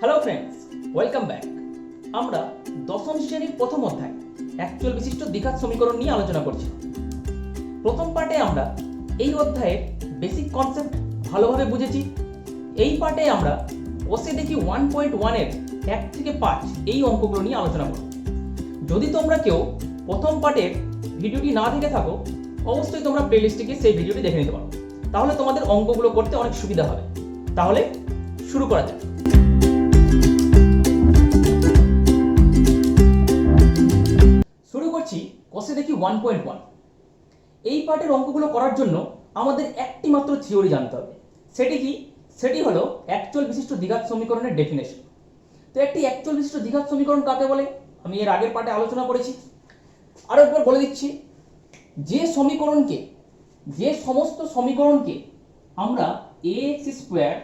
Hello friends, welcome back. আমরা দশম শ্রেণীর প্রথম অধ্যায় অ্যাকচুয়াল বিশিষ্ট দ্বিঘাত সমীকরণ নিয়ে আলোচনা করছি। প্রথম পার্টে আমরা এই অধ্যায়ের বেসিক কনসেপ্ট ভালোভাবে বুঝেছি। এই পার্টে আমরা কষে দেখি 1.1 এর 1 থেকে 5 এই অঙ্কগুলো নিয়ে আলোচনা করব। যদি তোমরা কেউ প্রথম পার্টের ভিডিওটি না দেখে থাকো, অবশ্যই তোমরা প্লেলিস্টে গিয়ে সেই ভিডিওটি দেখে নিতে পারো, তাহলে তোমাদের অঙ্কগুলো করতে অনেক সুবিধা হবে। তাহলে শুরু করা যাক। শুরু করছি কষে দেখি 1.1। এই পার্টের অঙ্কগুলো করার জন্য আমাদের একটি মাত্র থিওরি জানতে হবে। সেটি কি? সেটি হলো অ্যাকচুয়াল বিশিষ্ট দ্বিঘাত সমীকরণের ডেফিনেশন। তো একটি অ্যাকচুয়াল বিশিষ্ট দ্বিঘাত সমীকরণ কাকে বলে আমি এর আগের পার্টে আলোচনা করেছি। আরো একবার বলে দিচ্ছি, যে সমস্ত সমীকরণকে আমরা ax square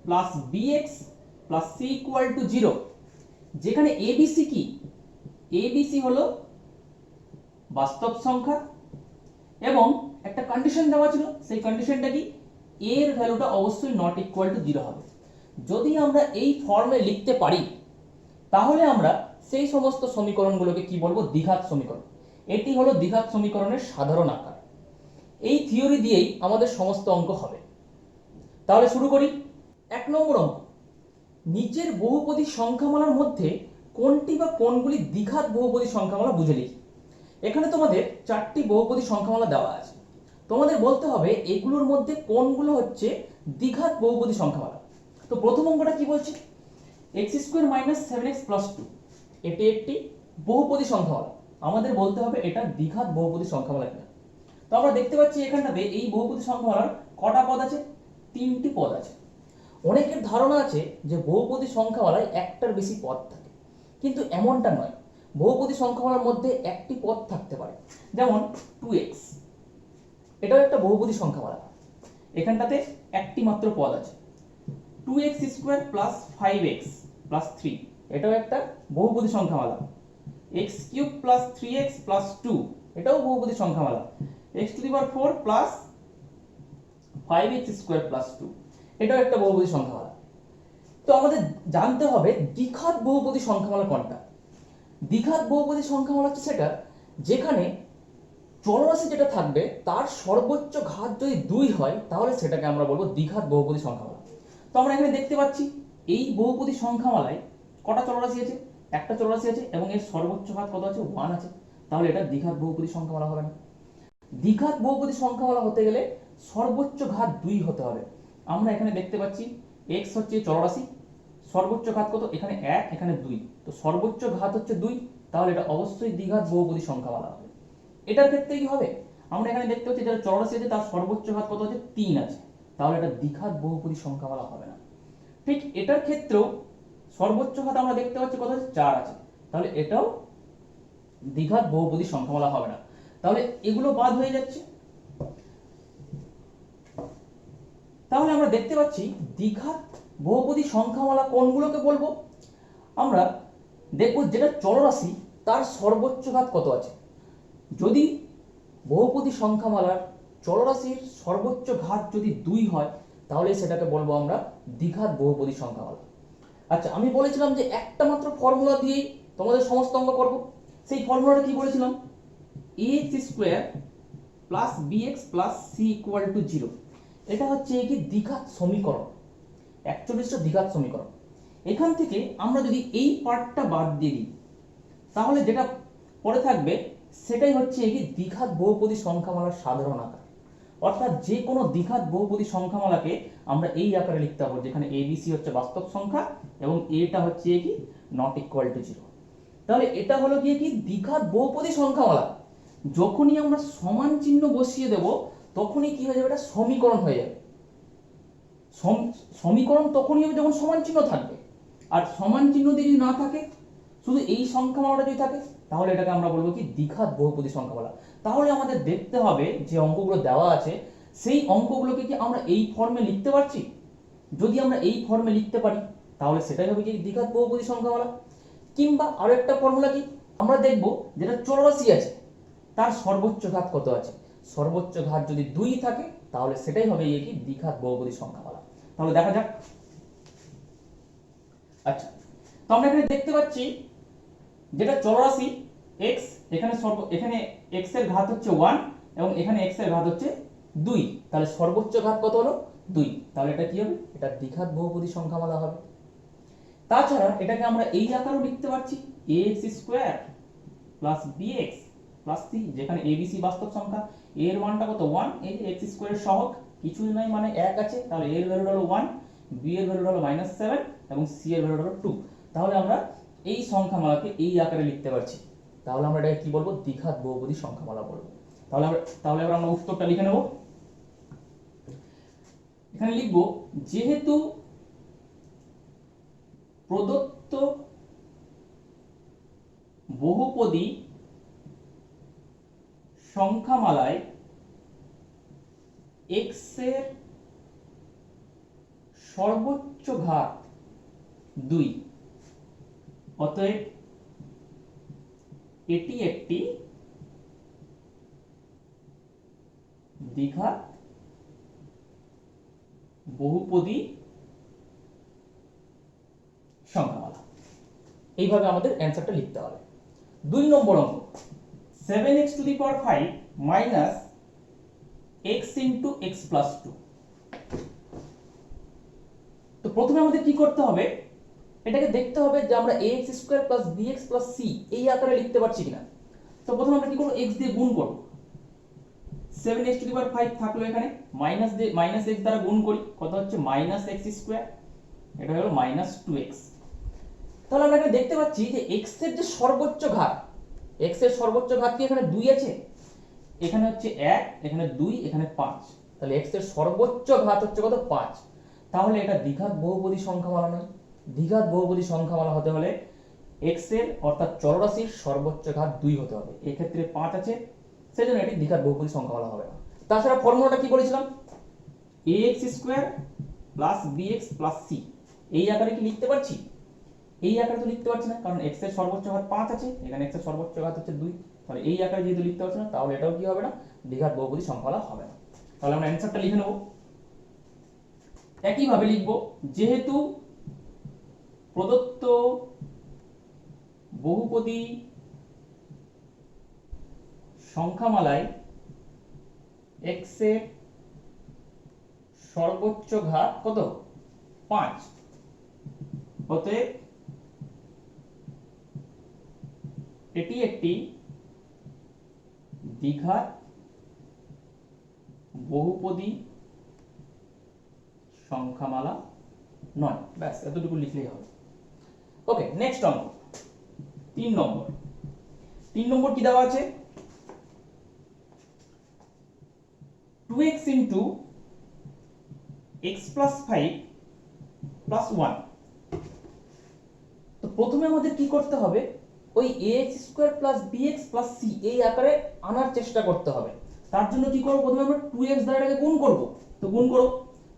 plus bx plus c equal to 0, যেখানে abc কি? abc হলো বাস্তব সংখ্যা এবং একটা কন্ডিশন দেওয়া ছিল। সেই কন্ডিশনটা কি? a এর ভ্যালুটা অবশ্যই নট ইকুয়াল টু 0 হবে। যদি আমরা এই ফর্মে লিখতে পারি তাহলে আমরা সেই সমস্ত সমীকরণগুলোকে কি বলবো? দ্বিঘাত সমীকরণ। এটি হলো দ্বিঘাত সমীকরণের সাধারণ আকার। এই থিওরি দিয়েই আমাদের সমস্ত অঙ্ক হবে। তাহলে শুরু করি। 1 নম্বর অঙ্ক, নিচের বহুপদী সংখ্যামালার মধ্যে কোনটি বা কোনগুলি দ্বিঘাত বহুপদী সংখ্যামালা বুঝে লিখি। এখানে তোমাদের 4টি বহুপদী সংখ্যামালা দেওয়া আছে। তোমাদের বলতে হবে এগুলোর মধ্যে কোনগুলো হচ্ছে দ্বিঘাত বহুপদী সংখ্যামালা। তো প্রথম অঙ্কটা কি বলছে? x² - 7x + 2, এটি একটি বহুপদী সংখ্যামালা। আমাদের বলতে হবে এটা দ্বিঘাত বহুপদী সংখ্যামালা কিনা। তো আমরা দেখতে পাচ্ছি এখানটাতে এই বহুপদী সংখ্যামালার কটা পদ আছে? 3টি পদ আছে। অনেকের ধারণা আছে যে বহুপদী সংখ্যামালায় একটার বেশি পদ থাকে, কিন্তু এমনটা নয়। বহুপদী সংখ্যামালার মধ্যে একটি পদ থাকতে পারে, যেমন 2x, এটাও একটা বহুপদী সংখ্যামালা। এখানটাতে একটি মাত্র পদ আছে। 2x² + 5x + 3, এটাও একটা বহুপদী সংখ্যামালা। x³ + 3x + 2, এটাও বহুপদী সংখ্যামালা। x⁴ + 5x² + 2, এটাও একটা বহুপদী সংখ্যামালা। তো আমাদের জানতে হবে দ্বিঘাত বহুপদী সংখ্যামালা কোনটা। দ্বিঘাত বহুপদী সংখ্যামালা হচ্ছে সেটা যেখানে চলরাশি যেটা থাকবে তার সর্বোচ্চ ঘাত যদি 2 হয় তাহলে সেটাকে আমরা বলবো দ্বিঘাত বহুপদী সংখ্যামালা। তো আমরা এখানে দেখতে পাচ্ছি এই বহুপদী সংখ্যামালায় কটা চলরাশি আছে? একটা চলরাশি আছে এবং এর সর্বোচ্চ ঘাত কত আছে? 1 আছে। তাহলে এটা দ্বিঘাত বহুপদী সংখ্যামালা হবে না। দ্বিঘাত বহুপদী সংখ্যামালা হতে গেলে সর্বোচ্চ ঘাত 2 হতে হবে। আমরা এখানে দেখতে পাচ্ছি x হচ্ছে চলরাশি, সর্বোচ্চ ঘাত কত? এখানে 1, এখানে 2, তো সর্বোচ্চ ঘাত হচ্ছে 2, তাহলে এটা অবশ্যই দ্বিঘাত বহুপদী সংখ্যামালা হবে। এটার ক্ষেত্রে কি হবে? আমরা এখানে দেখতে পাচ্ছি যারা চলরাশি আছে তার সর্বোচ্চ ঘাত কত আছে? 3 আছে, তাহলে এটা দ্বিঘাত বহুপদী সংখ্যামালা হবে না। ঠিক এটার ক্ষেত্রেও সর্বোচ্চ ঘাত আমরা দেখতে পাচ্ছি কত আছে? 4 আছে, তাহলে এটাও দ্বিঘাত বহুপদী সংখ্যামালা হবে না। তাহলে এগুলো বাদ হয়ে যাচ্ছে। তাহলে আমরা দেখতে পাচ্ছি দ্বিঘাত বহুপদী সংখ্যামালা কোনগুলোকে বলবো? আমরা দেখব যেটা চলরাশি তার সর্বোচ্চ ঘাত কত আছে। যদি বহুপদী সংখ্যামালার চলরাশির সর্বোচ্চ ঘাত যদি 2 হয় তাহলে সেটাকে বলবো আমরা দ্বিঘাত বহুপদী সংখ্যামালা। আচ্ছা, আমি বলেছিলাম যে একটা মাত্র ফর্মুলা দিয়েই তোমাদের সমস্ত অঙ্ক করব। সেই ফর্মুলাটা কি বলেছিলাম? ax² + bx + c = 0, এটা হচ্ছে কি দ্বিঘাত সমীকরণ, অ্যাকচুয়ালিস্ট দ্বিঘাত সমীকরণ। এখান থেকে আমরা যদি এই পার্টটা বাদ দিয়ে দিই তাহলে যেটা পড়ে থাকবে সেটাই হচ্ছে কি দ্বিঘাত বহুপদী সংখ্যামালার সাধারণ আকার। অর্থাৎ যে কোনো দ্বিঘাত বহুপদী সংখ্যামালাকে আমরা এই আকারে লিখতে পারবো, যেখানে abc হচ্ছে বাস্তব সংখ্যা এবং এটা হচ্ছে কি নট ইকুয়াল টু 0। তাহলে এটা হলো কি দ্বিঘাত বহুপদী সংখ্যামালা। যখনই আমরা সমান চিহ্ন বসিয়ে দেব তখনই কি হয়ে যাবে? এটা সমীকরণ হয়ে যাবে। সমীকরণ তখনই হবে যখন সমান চিহ্ন থাকবে, আর সমান চিহ্ন যদি না থাকে, শুধু এই সংখ্যামালাটা যদি থাকে, তাহলে এটাকে আমরা বলবো কি দ্বিঘাত বহুপদী সংখ্যামালা। তাহলে আমাদের দেখতে হবে যে অঙ্কগুলো দেওয়া আছে সেই অঙ্কগুলোকে কি আমরা এই ফর্মে লিখতে পারছি। যদি আমরা এই ফর্মে লিখতে পারি তাহলে সেটাই হবে কি দ্বিঘাত বহুপদী সংখ্যামালা। কিংবা আরো একটা ফর্মুলা কি আমরা দেখব, যেটা চলরাশি আছে তার সর্বোচ্চ ঘাত কত আছে। সর্বোচ্চ ঘাত যদি 2 থাকে তাহলে সেটাই হবে কি দ্বিঘাত বহুপদী সংখ্যামালা। তাহলে দেখা যাক আচ্ছা, তো আমরা এখানে দেখতে পাচ্ছি যেটা চলরাশি x, এখানে x এর ঘাত হচ্ছে 1 এবং এখানে x এর ঘাত হচ্ছে 2, তাহলে সর্বোচ্চ ঘাত কত হলো 2, তাহলে এটা কি হবে, এটা দ্বিঘাত বহুপদী সংখ্যামালা হবে। তাছাড়া এটাকে আমরা এই আকারেও লিখতে পারছি ax square plus bx plus c, যেখানে abc বাস্তব সংখ্যা, a এর মানটা কত 1, এই যে x স্কয়ারের সহগ কিছুই নাই মানে 1 আছে, তাহলে a এর ভ্যালু হলো 1, b এর ভ্যালু হলো -7 এবং c এর ভ্যালু হলো 2। তাহলে আমরা এই সংখ্যামালাকে এই আকারে লিখতে পারছি, তাহলে আমরা এটাকে কি বলবো, দ্বিঘাত বহুপদী সংখ্যামালা বলবো। তাহলে এবার আমরা উত্তরটা লিখে নেব। এখানে লিখব যেহেতু প্রদত্ত বহুপদী সংখ্যামালায় x এর সর্বোচ্চ ঘাত 2, অতএব এটি একটি দ্বিঘাত বহুপদী সংখ্যামালা। এইভাবে আমাদের অ্যান্সারটা লিখতে হবে। 2 নম্বর অঙ্ক, 7x two the power 5 minus x into x plus 2। তো প্রথমে আমাদের কি করতে হবে, এটাকে দেখতে হবে যে আমরা ax square plus bx plus c এই আকারে লিখতে পারছি কিনা। তো প্রথমে আমরা কি করব, x দিয়ে গুণ করব, 7x টু দি পাওয়ার 5 থাকলো, এখানে মাইনাস x দ্বারা গুণ করি, কত হচ্ছে -x স্কয়ার, এটা হলো -2x। তাহলে আমরা এখানে দেখতে পাচ্ছি যে x এর যে সর্বোচ্চ ঘাত, x এর সর্বোচ্চ ঘাত কি এখানে 2 আছে, এখানে হচ্ছে 1, এখানে 2, এখানে 5, তাহলে x এর সর্বোচ্চ ঘাত হচ্ছে কত 5। তাহলে এটা দ্বিঘাত বহুপদী সংখ্যামালা নয়। দ্বিঘাত বহুপদী সংখ্যামালা হতে হলে x এর অর্থাৎ চলরাশির সর্বোচ্চ ঘাত 2 হতে হবে, এই ক্ষেত্রে 5 আছে, সেজন্য এটি দ্বিঘাত বহুপদী সংখ্যামালা হবে না। তাছাড়া ফর্মুলাটা কি বলেছিলাম, ax square plus bx plus c, এই আকারে কি লিখতে পারছি, এই আকারে তো লিখতে পারছি না, কারণ x এর সর্বোচ্চ ঘাত 5 আছে, এখানে x এর সর্বোচ্চ ঘাত হচ্ছে 2, তাহলে এই আকারে যেহেতু লিখতে পারছি না, তাহলে এটাও কি হবে না, দ্বিঘাত বহুপদী সংখ্যামালা হবে না। তাহলে আমরা অ্যানসারটা লিখে নেব। একইভাবে লিখব যেহেতু প্রদত্ত বহুপদী সংখ্যামালায় x এর সর্বোচ্চ ঘাত কত 5, অতএব এটি একটি দ্বিঘাত বহুপদী সংখ্যামালা নয়। ব্যাস এতটুকু লিখলেই হবে। ওকে, নেক্সট অঙ্ক 3 নম্বর। 3 নম্বর কি দেওয়া আছে, 2x into x plus 5 plus 1। তো প্রথমে আমাদের কি করতে হবে, ওই ax square plus bx plus c এই আকারে আনার চেষ্টা করতে হবে। তার জন্য কি করব, প্রথমে আমরা 2x দ্বারা এটাকে গুণ করব। তো গুণ করো,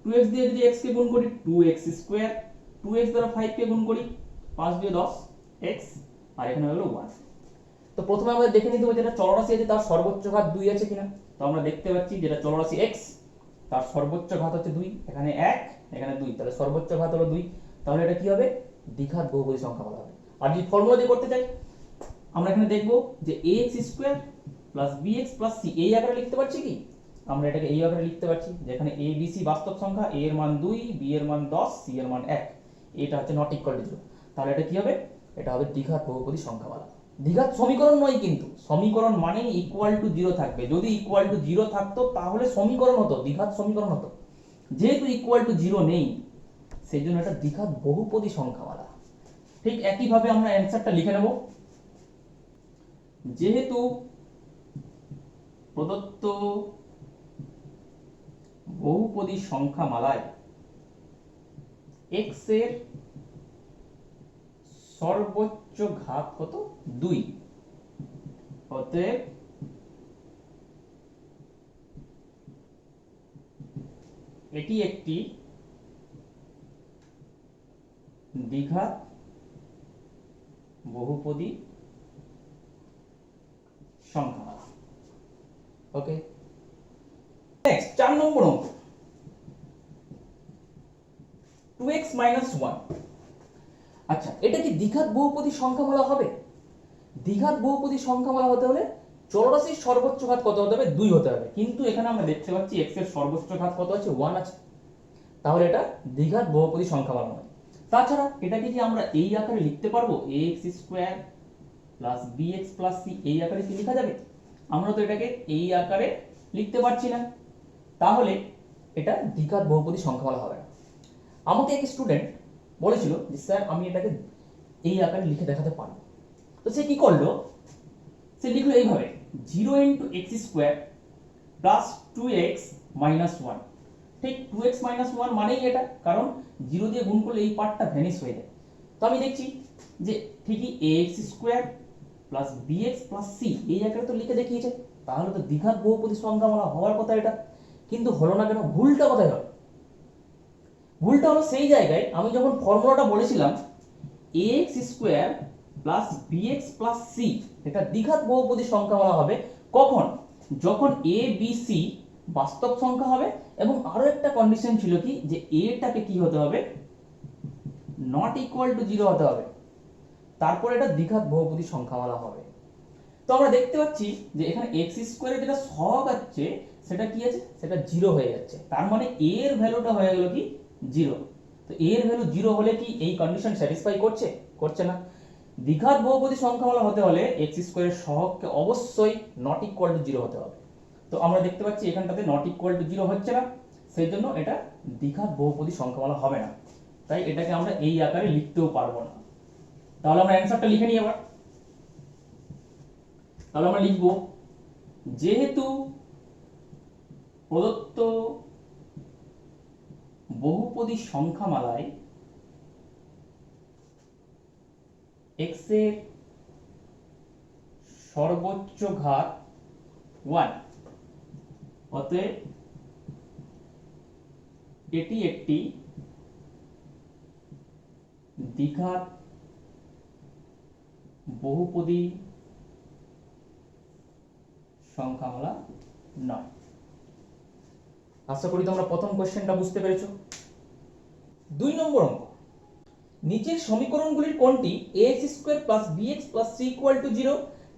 2x দিয়ে যদি x কে গুণ করি 2x স্কয়ার, 2x দ্বারা 5 কে গুণ করি 5 দিয়ে 10 x, আর এখানে হলো 1। তো প্রথমে আমরা দেখে নিতে হবে যেটা চলরাশি আছে তার সর্বোচ্চ ঘাত 2 আছে কিনা। তো আমরা দেখতে পাচ্ছি যেটা চলরাশি x তার সর্বোচ্চ ঘাত হচ্ছে 2, এখানে 1, এখানে 2, তাহলে সর্বোচ্চ ঘাত হলো 2, তাহলে এটা কি হবে, দ্বিঘাত বহুপদী সংখ্যামালা হবে। আর যদি ফর্মুলা দিয়ে করতে চাই, আমরা এখানে দেখব যে ax square plus bx plus c এই আকারে লিখতে পারছি কি, আমরা এটাকে এই আকারে লিখতে পারছি, যেখানে a b c বাস্তব সংখ্যা, a এর মান 2, b এর মান 10, c এর মান 1, এটা হচ্ছে নট ইকুয়াল টু 0। তাহলে এটা কি হবে, এটা হবে দ্বিঘাত বহুপদী সংখ্যামালা। দ্বিঘাত সমীকরণ নয়, কিন্তু সমীকরণ মানেই ইকুয়াল টু 0 থাকবে, যদি ইকুয়াল টু 0 থাকতো তাহলে সমীকরণ হতো, দ্বিঘাত সমীকরণ হতো। যেহেতু ইকুয়াল টু 0 নেই, সেজন্য এটা দ্বিঘাত বহুপদী সংখ্যামালা। ঠিক একই ভাবে আমরা অ্যানসারটা লিখে নেব, যেহেতু প্রদত্ত বহুপদী সংখ্যামালায় x এর সর্বোচ্চ ঘাত কত 2, অতএব এটি একটি দ্বিঘাত বহুপদী সংখ্যামালা। ওকে, নেক্সট 4 নম্বর অঙ্ক, 2x - 1। আচ্ছা, এটা কি দ্বিঘাত বহুপদী সংখ্যামালা হবে? দ্বিঘাত বহুপদী সংখ্যামালা হতে হলে চলরাশির সর্বোচ্চ ঘাত কত হতে হবে? 2 হতে হবে। কিন্তু এখানে আমরা দেখতে পাচ্ছি x এর সর্বোচ্চ ঘাত কত আছে? 1 আছে। তাহলে এটা দ্বিঘাত বহুপদী সংখ্যামালা নয়। তাছাড়া এটাকে কি আমরা এই আকারে লিখতে পারবো? ax square plus bx plus c এই আকারে কি লেখা যাবে? আমরা তো এটাকে এই আকারে লিখতে পারছি না, তাহলে এটা দ্বিঘাত বহুপদী সংখ্যামালা হবে না। আমাকে এক স্টুডেন্ট বলেছিল যে স্যার আমি এটাকে এই আকারে লিখে দেখাতে পারবো। তো সে কি করলো? সে লিখলো এইভাবে 0 into x square plus 2x minus 1। ঠিক 2x মাইনাস 1 মানেই এটা, কারণ 0 দিয়ে গুণ করলে এই পার্টটা ভ্যানিশ হয়ে যায়। তো আমি দেখছি যে ঠিকই ax square plus bx plus c এই আকারে তো লিখে দেখিয়েছে, তাহলে তো দ্বিঘাত বহুপদী সংখ্যামালা হওয়ার কথা এটা, কিন্তু হলো না কেন? ভুলটা কোথায় হলো? ভুলটা হলো সেই জায়গায় আমি যখন ফর্মুলাটা বলেছিলাম ax square plus bx plus c এটা দ্বিঘাত বহুপদী সংখ্যামালা হবে কখন? যখন a b c বাস্তব সংখ্যা হবে এবং আরো একটা কন্ডিশন ছিল কি, যে a টাকে কি হতে হবে? নট ইকুয়াল টু 0 হতে হবে, তারপর এটা দ্বিঘাত বহুপদী সংখ্যামালা হবে। তো আমরা দেখতে পাচ্ছি যে এখানে x স্কয়ারে যেটা সহগ আছে সেটা কি আছে? সেটা 0 হয়ে যাচ্ছে, তার মানে a এর ভ্যালুটা হয়ে গেল কি? 0। তো a এর ভ্যালু 0 হলে কি এই কন্ডিশন স্যাটিসফাই করছে? করছে না। দ্বিঘাত বহুপদী সংখ্যামালা হতে হলে x স্কয়ারের সহগকে অবশ্যই নট ইকুয়াল টু 0 হতে হবে। তো আমরা দেখতে পাচ্ছি এখানটাতে নট ইকুয়াল টু 0 হচ্ছে না, সেই জন্য এটা দ্বিঘাত বহুপদী সংখ্যামালা হবে না। তাই এটাকে আমরা এই আকারে লিখতেও পারবো না। তাহলে আমরা অ্যানসারটা লিখে নিই এবার। তাহলে আমরা লিখব যেহেতু প্রদত্ত বহুপদী সংখ্যামালায় x এর সর্বোচ্চ ঘাত 1, অতএব এটি একটি দ্বিঘাত বহুপদী সংখ্যামালা নয়। আশা করি তোমরা প্রথম কোশ্চেনটা বুঝতে পেরেছো। 2 নম্বর অঙ্ক, নিচের সমীকরণগুলির কোনটি ax square plus bx plus c equal to 0,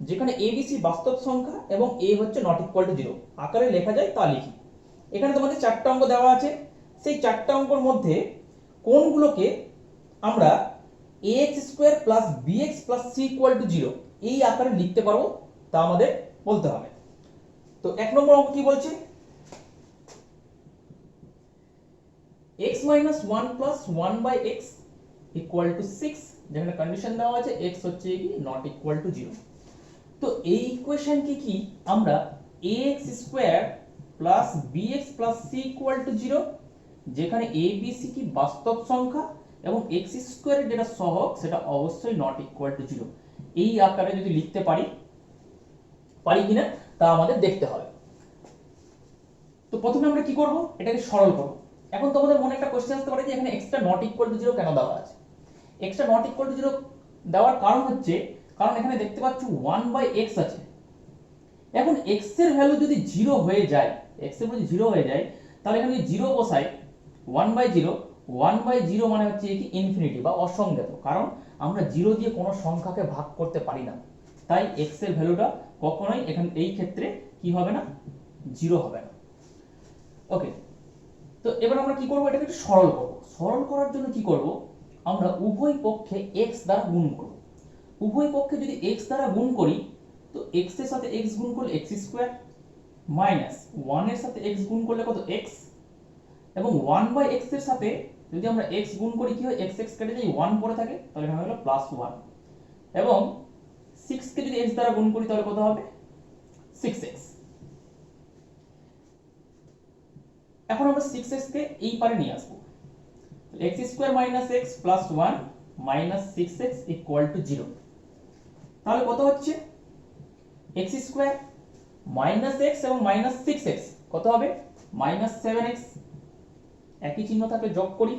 যেখানে a b c বাস্তব সংখ্যা এবং a হচ্ছে নট ইকুয়াল টু 0 আকারে লেখা যায় তা লিখি। এখানে তোমাদের 4টা অঙ্ক দেওয়া আছে, সেই 4টা অঙ্কের মধ্যে কোনগুলোকে আমরা ax square plus bx plus c equal to 0 এই আকারে লিখতে পারবো তা আমাদের বলতে হবে। তো 1 নম্বর অঙ্ক কি বলছে? x minus 1 plus 1 by x equal to 6, যেখানে কন্ডিশন দেওয়া আছে x হচ্ছে কি নট ইকুয়াল টু 0। তো এই ইকুয়েশনকে কি আমরা ax square plus bx plus c equal to 0, যেখানে a b c কি বাস্তব সংখ্যা এবং x স্কয়ারের যেটা সহগ সেটা অবশ্যই নট ইকুয়াল টু 0 এই আকারে যদি লিখতে পারি কিনা তা আমাদের দেখতে হবে। তো প্রথমে আমরা কি করব? এটাকে সরল করব। এখন তোমাদের মনে একটা কোশ্চেন আসতে পারে যে এখানে x টা নট ইকুয়াল টু 0 কেন দেওয়া আছে? x টা নট ইকুয়াল টু 0 দেওয়ার কারণ হচ্ছে, কারণ এখানে দেখতে পাচ্ছ 1 বাই x আছে। এখন x এর ভ্যালু যদি 0 হয়ে যায়, x এর ভ্যালু 0 হয়ে যায়, তাহলে এখানে যদি 0 বসাই 1 বাই 0, 1 বাই 0 মানে হচ্ছে কি ইনফিনিটি বা অসংজ্ঞাত, কারণ আমরা 0 দিয়ে কোনো সংখ্যাকে ভাগ করতে পারি না। তাই x এর ভ্যালুটা কখনোই এখানে এই ক্ষেত্রে কি হবে না? 0 হবে না। ওকে, তো এবার আমরা কি করব? এটাকে একটু সরল করব। সরল করার জন্য কি করব? আমরা উভয় পক্ষে x দ্বারা গুণ করব। উভয় পক্ষে যদি x দ্বারা গুণ করি, তো x এর সাথে x গুণ করলে x স্কয়ার মাইনাস 1 এর সাথে x গুণ করলে কত? x, এবং 1 বাই x এর সাথে যদি আমরা x গুণ করি কি হয়? x x কেটে যায় 1 পড়ে থাকে, তাহলে এখানে হলো প্লাস 1, এবং 6 কে যদি x দ্বারা গুণ করি তাহলে কত হবে? 6x। এখন আমরা 6x কে এই পারে নিয়ে আসব। x square minus x plus 1 minus 6x equal to 0। তাহলে কত হচ্ছে? x স্কয়ার মাইনাস x এবং মাইনাস 6x কত হবে? Minus 7x। একই চিহ্ন থাকলে যোগ করি,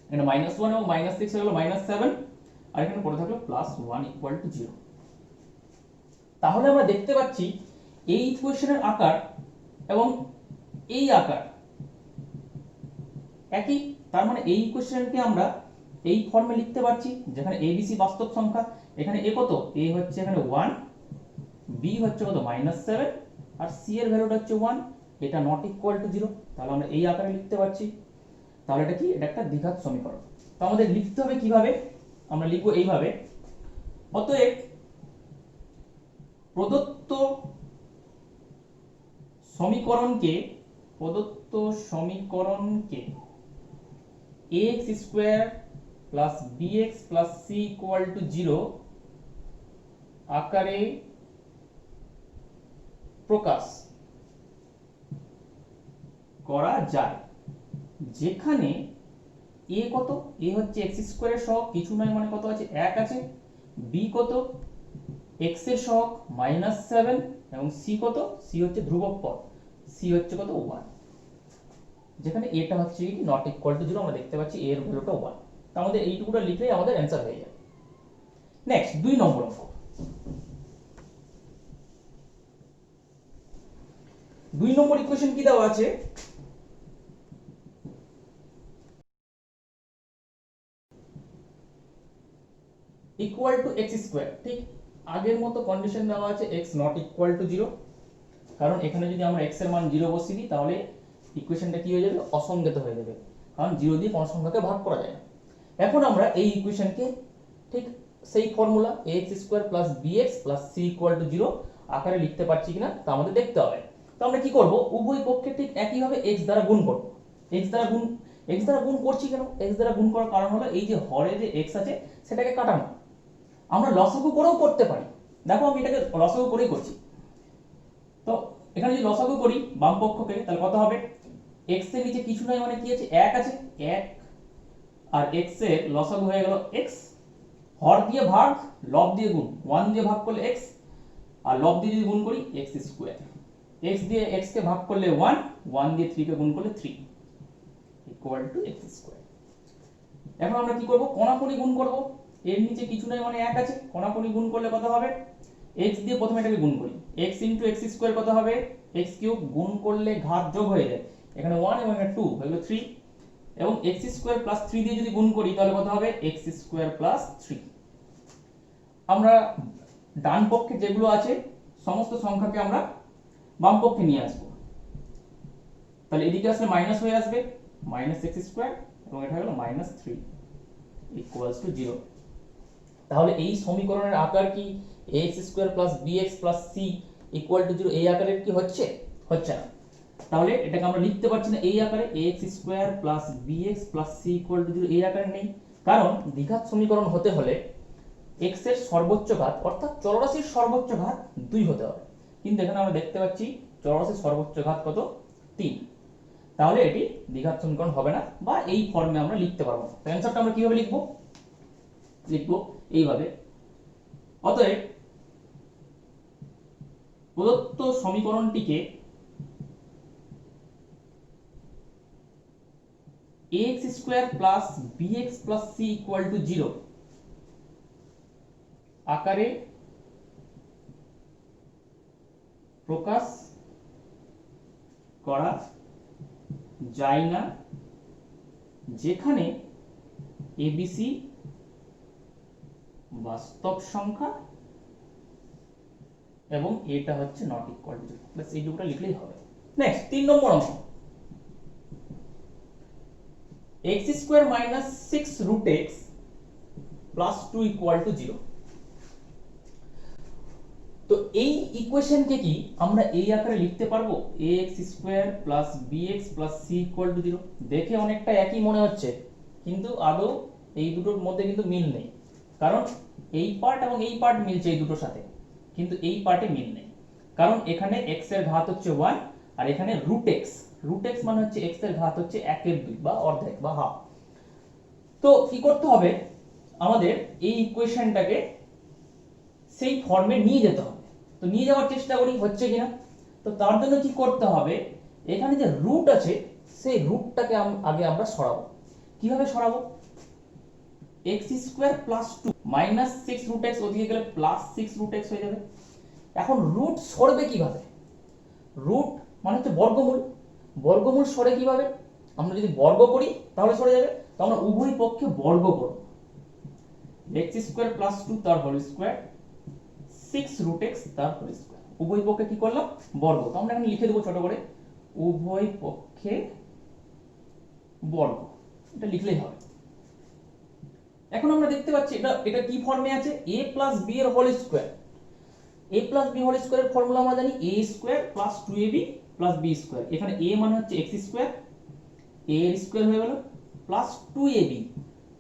এখানে মাইনাস 1 এবং মাইনাস 6 হয়ে গেল মাইনাস 7, আর এখানে পড়ে থাকলো প্লাস 1 ইকুয়াল টু 0। তাহলে আমরা দেখতে পাচ্ছি এই ইকুয়েশনের আকার এবং এই আকার একই, তার মানে এই ইকুয়েশনকে আমরা এই ফর্মে লিখতে পারছি, যেখানে ABC বাস্তব সংখ্যা, এখানে a কত, a হচ্ছে এখানে 1, b হচ্ছে কত -7, আর c এর ভ্যালুটা হচ্ছে 1, এটা নট ইকুয়াল টু 0। তাহলে আমরা এই আকারে লিখতে পারছি। তাহলে এটা কি, এটা একটা দ্বিঘাত সমীকরণ। তো আমাদের লিখতে হবে কিভাবে, আমরা লিখবো এইভাবে, অতএব প্রদত্ত সমীকরণকে ax square plus bx plus c equal to 0 আকারে প্রকাশ করা যায়, যেখানে a কত, a হচ্ছে x স্কয়ারের সহগ, কিছু নয় মানে কত আছে, 1 আছে, b কত, x এর সহগ -7, এবং c কত, c হচ্ছে ধ্রুবক পদ, c হচ্ছে কত 1, যেখানে এটা হচ্ছে কি নট ইকুয়াল টু 0, আমরা দেখতে পাচ্ছি a এর ভ্যালুটা 1। তো আমাদের এইটুকুটা লিখলেই আমাদের অ্যান্সার হয়ে যাবে। নেক্সট 2 নম্বর অঙ্ক। 2 নম্বর ইকুয়েশন কি দেওয়া আছে, ইকুয়াল টু x স্কয়ার, ঠিক আগের মতো কন্ডিশন দেওয়া আছে x নট ইকুয়াল টু 0, কারণ এখানে যদি আমরা x এর মান 0 বসিয়ে দিই তাহলে ইকুয়েশনটা কি হয়ে যাবে, অসংজ্ঞাত হয়ে যাবে, কারণ 0 দিয়ে কোন সংখ্যাকে ভাগ করা যায় না। এখন আমরা এই ইকুয়েশনকে ঠিক সেই formula ax square plus bx plus c equal to 0 আকারে লিখতে পারছি কিনা তা আমাদের দেখতে হবে। তো আমরা কি করব, উভয় পক্ষে ঠিক একইভাবে x দ্বারা গুণ করব। x দ্বারা গুণ করছি কেন, x দ্বারা গুণ করার কারণ হলো এই যে হরে যে x আছে সেটাকে কাটানো। আমরা লসাগু করেও করতে পারি, দেখো আমি এটাকে লসাগু করেই করছি। তো এখানে যদি লসাগু করি বাম পক্ষকে, তাহলে কত হবে, x এর নিচে কিছু নয় মানে কি আছে, 1 আছে, 1 আর x এর লসাগু হয়ে গেল x, হর দিয়ে ভাগ, লব দিয়ে গুণ, 1 দিয়ে ভাগ করলে x, আর লব দিয়ে যদি গুণ করি x স্কয়ার, x দিয়ে x কে ভাগ করলে 1, 1 দিয়ে 3 কে গুণ করলে 3 ইকুয়াল টু x স্কয়ার। এখন আমরা কি করব, কোণাকুণি গুণ করব, এর নিচে কিছু নয় মানে 1 আছে, কোণাকুণি গুণ করলে কত হবে, x দিয়ে প্রথমে এটাকে গুণ করি, x x স্কয়ার কত হবে, x কিউব, গুণ করলে ঘাত যোগ হয়ে যায়, এখানে 1 এবং এখানে 2 হয়ে গেল 3, এবং x স্কয়ার প্লাস 3 দিয়ে যদি গুণ করি তাহলে কত হবে, x স্কয়ার প্লাস 3। আমরা ডান পক্ষে যেগুলো আছে সমস্ত সংখ্যাকে আমরা বাম পক্ষে নিয়ে আসব, তাহলে এদিকে আসলে মাইনাস হয়ে আসবে, -x স্কয়ার, এবং এটা হলো -3 ইকুয়ালস টু 0। তাহলে এই সমীকরণের আকার কি ax square plus bx plus c equal to 0 এই আকারের কি হচ্ছে, হচ্ছে না। তাহলে এটাকে আমরা লিখতে পারছি না এই আকারে, ax square plus bx plus c equal to 0 এই আকারে নেই, কারণ দ্বিঘাত সমীকরণ হতে হলে x এর সর্বোচ্চ ঘাত অর্থাৎ চলরাশির সর্বোচ্চ ঘাত 2 হতে হবে, কিন্তু এখানে আমরা দেখতে পাচ্ছি চলরাশির সর্বোচ্চ ঘাত কত, 3। তাহলে এটি দ্বিঘাত সমীকরণ হবে না, বা এই ফর্মে আমরা লিখতে পারবো না। তো অ্যানসারটা আমরা কিভাবে লিখবো, এইভাবে, অতএব প্রদত্ত সমীকরণটিকে ax square plus bx plus c equal to 0 আকারে প্রকাশ করা যায় না, যেখানে abc বাস্তব সংখ্যা এবং এটা হচ্ছে নট ইকুয়াল টু 0, বাস এই দুটোটা লিখলেই হবে। নেক্সট 3 নম্বর অঙ্ক, x square minus 6 root x plus 2 equal to 0। তো এই ইকুয়েশনকে কি আমরা এই আকারে লিখতে পারবো, ax square plus bx plus c equal to 0। দেখে অনেকটা একই মনে হচ্ছে, কিন্তু আদৌ এই দুটোর মধ্যে কিন্তু মিল নেই, কারণ এই পার্ট এবং এই পার্ট মিলছে এই দুটোর সাথে, কিন্তু এই পার্টে মিল নেই, কারণ এখানে x এর ঘাত হচ্ছে 1 আর এখানে রুট x মানে হচ্ছে x এর ঘাত হচ্ছে 1/2 বা অর্ধেক বা হাফ। তো কি করতে হবে, আমাদের এই ইকুয়েশনটাকে সেই ফর্মে নিয়ে যেতে হবে। তো নিয়ে যাওয়ার চেষ্টা করি, হচ্ছে কিনা। তো তার জন্য কি করতে হবে, এখানে যে রুট আছে সেই রুটটাকে আগে আমরা সরাবো। কিভাবে সরাবো, x square plus 2 minus 6 root x ওদিকে গেলে প্লাস 6 রুট x হয়ে যাবে। এখন রুট সরবে কিভাবে, রুট মানে হচ্ছে বর্গমূল, বর্গমূল সরে কিভাবে, আমরা যদি বর্গ করি তাহলে সরে যাবে, তো আমরা উভয় পক্ষে বর্গ করব। x স্কয়ার প্লাস 2 তার হোল স্কয়ার 6 রুট x তার হোল স্কয়ার, উভয় পক্ষে কি করলাম বর্গ। তো আমরা এখানে লিখে দেবো ছোট করে উভয় পক্ষে বর্গ, এটা লিখলেই হবে। এখন আমরা দেখতে পাচ্ছি এটা এটা কি ফর্মে আছে, a প্লাস b এর whole square. a plus b whole স্কয়ারের ফর্মুলা আমরা জানি a square plus 2ab plus b square. এখানে a মানে হচ্ছে x স্কয়ার, a এর স্কয়ার হয়ে গেল প্লাস 2ab,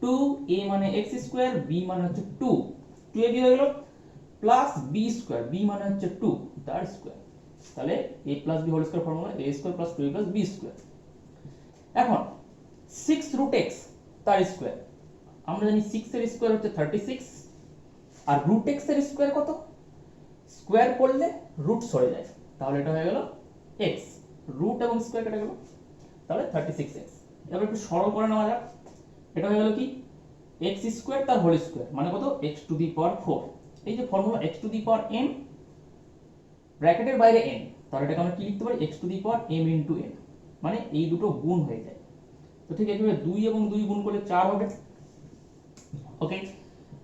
2a মানে x স্কয়ার, b মানে হচ্ছে 2, 2ab হয়ে গেল প্লাস b স্কয়ার, b মানে হচ্ছে 2 তার স্কয়ার। তাহলে a plus b whole square formula a square plus 2a plus b square. এখন 6 রুট x তার স্কয়ার, আমরা জানি 6 এর স্কয়ার হচ্ছে 36, আর রুট x এর স্কয়ার কত, স্কয়ার করলে রুট সরে যায়, তাহলে এটা হয়ে গেল x, রুট এবং স্কয়ার কেটে গেল, তাহলে 36x। এবার একটু সরল করে নেওয়া যাক, এটা হয়ে গেল কি x স্কয়ার তার হোল স্কয়ার মানে কত x টু দি পাওয়ার 4। এই যে formula x to the power m ব্র্যাকেটের বাইরে n, তাহলে এটাকে আমরা কি লিখতে পারি x to the power m into n, মানে এই দুটো গুণ হয়ে যায়। তো ঠিক একইভাবে 2 এবং 2 গুণ করলে 4 হবে। ওকে,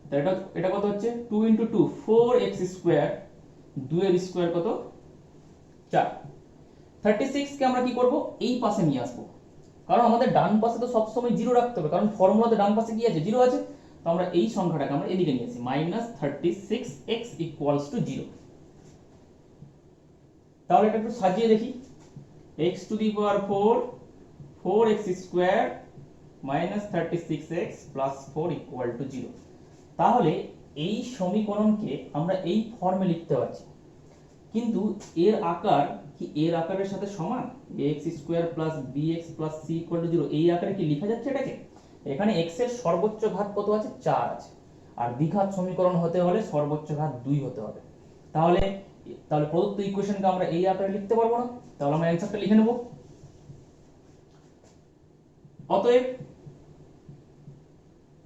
তো এটা কত হচ্ছে 2 ইনটু 2 4x স্কয়ার, 2 এর স্কয়ার কত 4। 36 কে আমরা কি করব এই পাশে নিয়ে আসব, কারণ আমাদের ডান পাশে তো সব সময় 0 রাখতে হবে, কারণ ফর্মুলাতে ডান পাশে কি আছে 0 আছে। তো আমরা এই সংখ্যাটাকে আমরা এদিকে নিয়ে আসি -36x = 0। তাহলে এটা একটু সাজিয়ে দেখি, x to the power 4 4x square -36x + 4 = 0। তাহলে এই সমীকরণকে আমরা এই ফর্মে লিখতে পারছি, কিন্তু এর আকার কি এর আকারের সাথে সমান, ax square plus bx plus c = 0, এই আকারে কি লেখা যাচ্ছে এটাকে? এখানে x এর সর্বোচ্চ ঘাত কত আছে 4 আছে, আর দ্বিঘাত সমীকরণ হতে হলে সর্বোচ্চ ঘাত 2 হতে হবে। তাহলে প্রদত্ত ইকুয়েশনকে আমরা এই আকারে লিখতে পারবো না, তাহলে আমরা অ্যানসারটা লিখে নেব। অতএব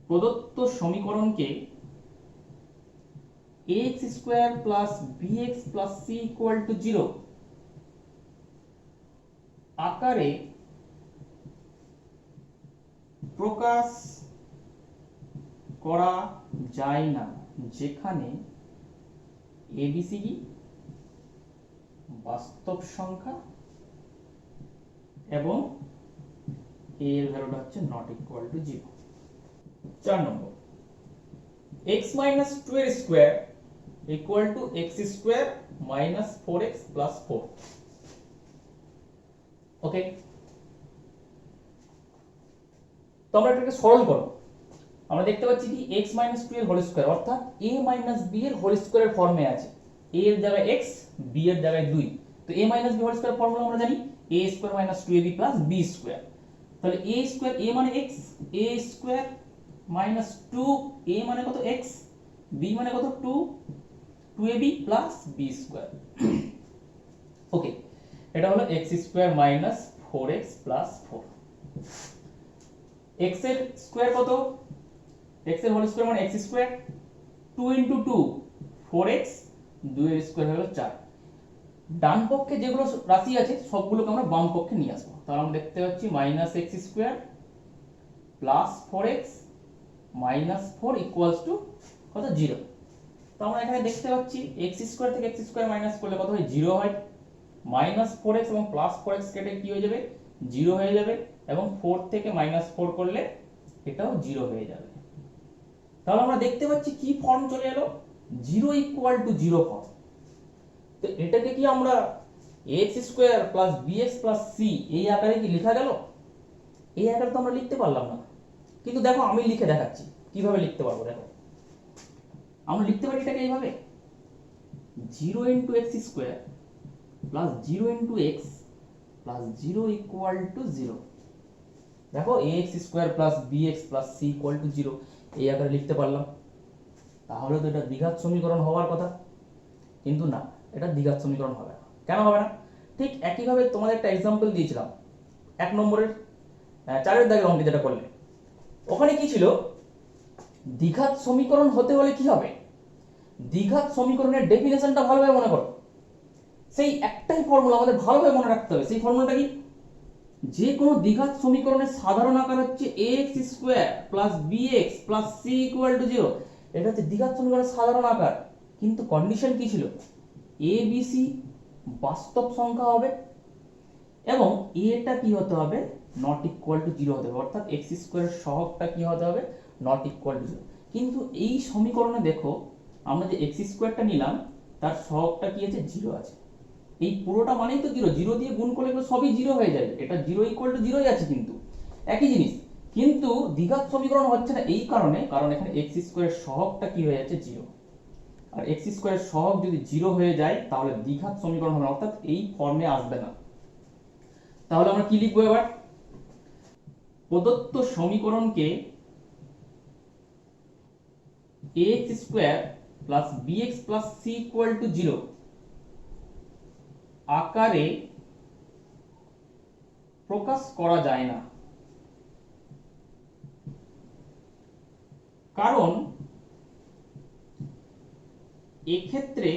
প্রদত্ত সমীকরণকে ax square plus bx plus c = 0 আকারে প্রকাশ করা যায় না, যেখানে abc কি বাস্তব সংখ্যা এবং a এর ভ্যালুটা হচ্ছে not equal to 0। 4 number, x - 2 এর square equal to x square minus 4x plus 4। ওকে, তো আমরা এটাকে সরল করব। আমরা দেখতে পাচ্ছি কি x - 2 এর হোল স্কয়ার অর্থাৎ a - b এর হোল স্কয়ারের ফর্মে আছে, a এর জায়গায় x, b এর জায়গায় 2। তো a - b whole square formula আমরা জানি a square minus 2ab plus b square. তাহলে a স্কয়ার, a মানে x, a square minus 2a মানে কত x, b মানে কত 2, 2ab প্লাস b স্কয়ার। ওকে, এটা হলো x square minus 4x plus 4। x এর স্কয়ার কত, x এর হোল স্কয়ার মানে x স্কয়ার, 2 ইনটু 2 4x, 2 এর স্কয়ার হলো 4। ডান পক্ষে যেগুলো রাশি আছে সবগুলোকে আমরা বাম পক্ষে নিয়ে আসবো। তাহলে আমরা দেখতে পাচ্ছি -x square plus 4x minus 4 equals to কত 0। তো আমরা এখানে দেখতে পাচ্ছি x স্কয়ার থেকে x স্কয়ার মাইনাস করলে কত হয় 0 হয়, -4x এবং +4x কেটে কি হয়ে যাবে 0 হয়ে যাবে, এবং 4 থেকে -4 করলে এটাও 0 হয়ে যাবে। তাহলে আমরা দেখতে পাচ্ছি কি ফর্ম চলে এলো 0 ইকুয়াল টু 0 ফর্ম। তো এটাকে কি আমরা ax square plus bx plus c এই আকারে কি লেখা গেল? এই আকারে তো আমরা লিখতে পারলাম না, কিন্তু দেখো আমি লিখে দেখাচ্ছি কিভাবে লিখতে পারবো। দেখো আমরা লিখতে পারি এটাকে এইভাবে 0 into x square plus 0 into x plus 0 equal to 0। দেখো ax square plus bx plus c equal to 0 এই আকারে লিখতে পারলাম। তাহলে তো এটা দ্বিঘাত সমীকরণ হওয়ার কথা, কিন্তু না, এটা দ্বিঘাত সমীকরণ হবে না। কেন হবে না? ঠিক একইভাবে তোমাদের একটা एग्जांपल দিয়েছিলাম 1 নম্বরের 4 এর দাগের অঙ্কে যেটা করলে, ওখানে কি ছিল দ্বিঘাত সমীকরণ হতে হলে কি হবে, দ্বিঘাত সমীকরণের ডেফিনেশনটা ভালোভাবে মনে করো। সেই একটাই ফর্মুলা আমাদের ভালোভাবে মনে রাখতে হবে। সেই ফর্মুলাটা কি যে কোনো দ্বিঘাত সমীকরণের সাধারণ আকার হচ্ছে ax square plus bx plus c equal to 0। এটা হচ্ছে দ্বিঘাত সমীকরণের সাধারণ আকার, কিন্তু কন্ডিশন কি ছিল? a b c বাস্তব সংখ্যা হবে এবং এটা কি হতে হবে? নট ইকুয়াল টু 0 হতে হবে, অর্থাৎ x স্কয়ারের সহগটা কি হতে হবে? Not equal to 0। কিন্তু এই সমীকরণে দেখো আমরা যে x স্কয়ারটা নিলাম তার সহগটা কি আছে? 0 আছে। এই পুরোটা মানেই তো 0, 0 দিয়ে গুণ করলে তো সবই 0 হয়ে যাবে, এটা 0 ইকুয়াল টু 0ই আছে, কিন্তু একই জিনিস। কিন্তু দ্বিঘাত সমীকরণ হচ্ছে না এই কারণে, কারণ এখানে x স্কয়ারের সহগটা কি হয়ে যাচ্ছে? 0। আর x স্কয়ারের সহগ যদি 0 হয়ে যায় তাহলে দ্বিঘাত সমীকরণ হবে না, অর্থাৎ এই ফর্মে আসবে না। তাহলে আমরা কি লিখবো এবার? প্রদত্ত সমীকরণকে ax square plus bx plus c equal to 0 আকারে প্রকাশ করা যায় না, কারণ এক্ষেত্রে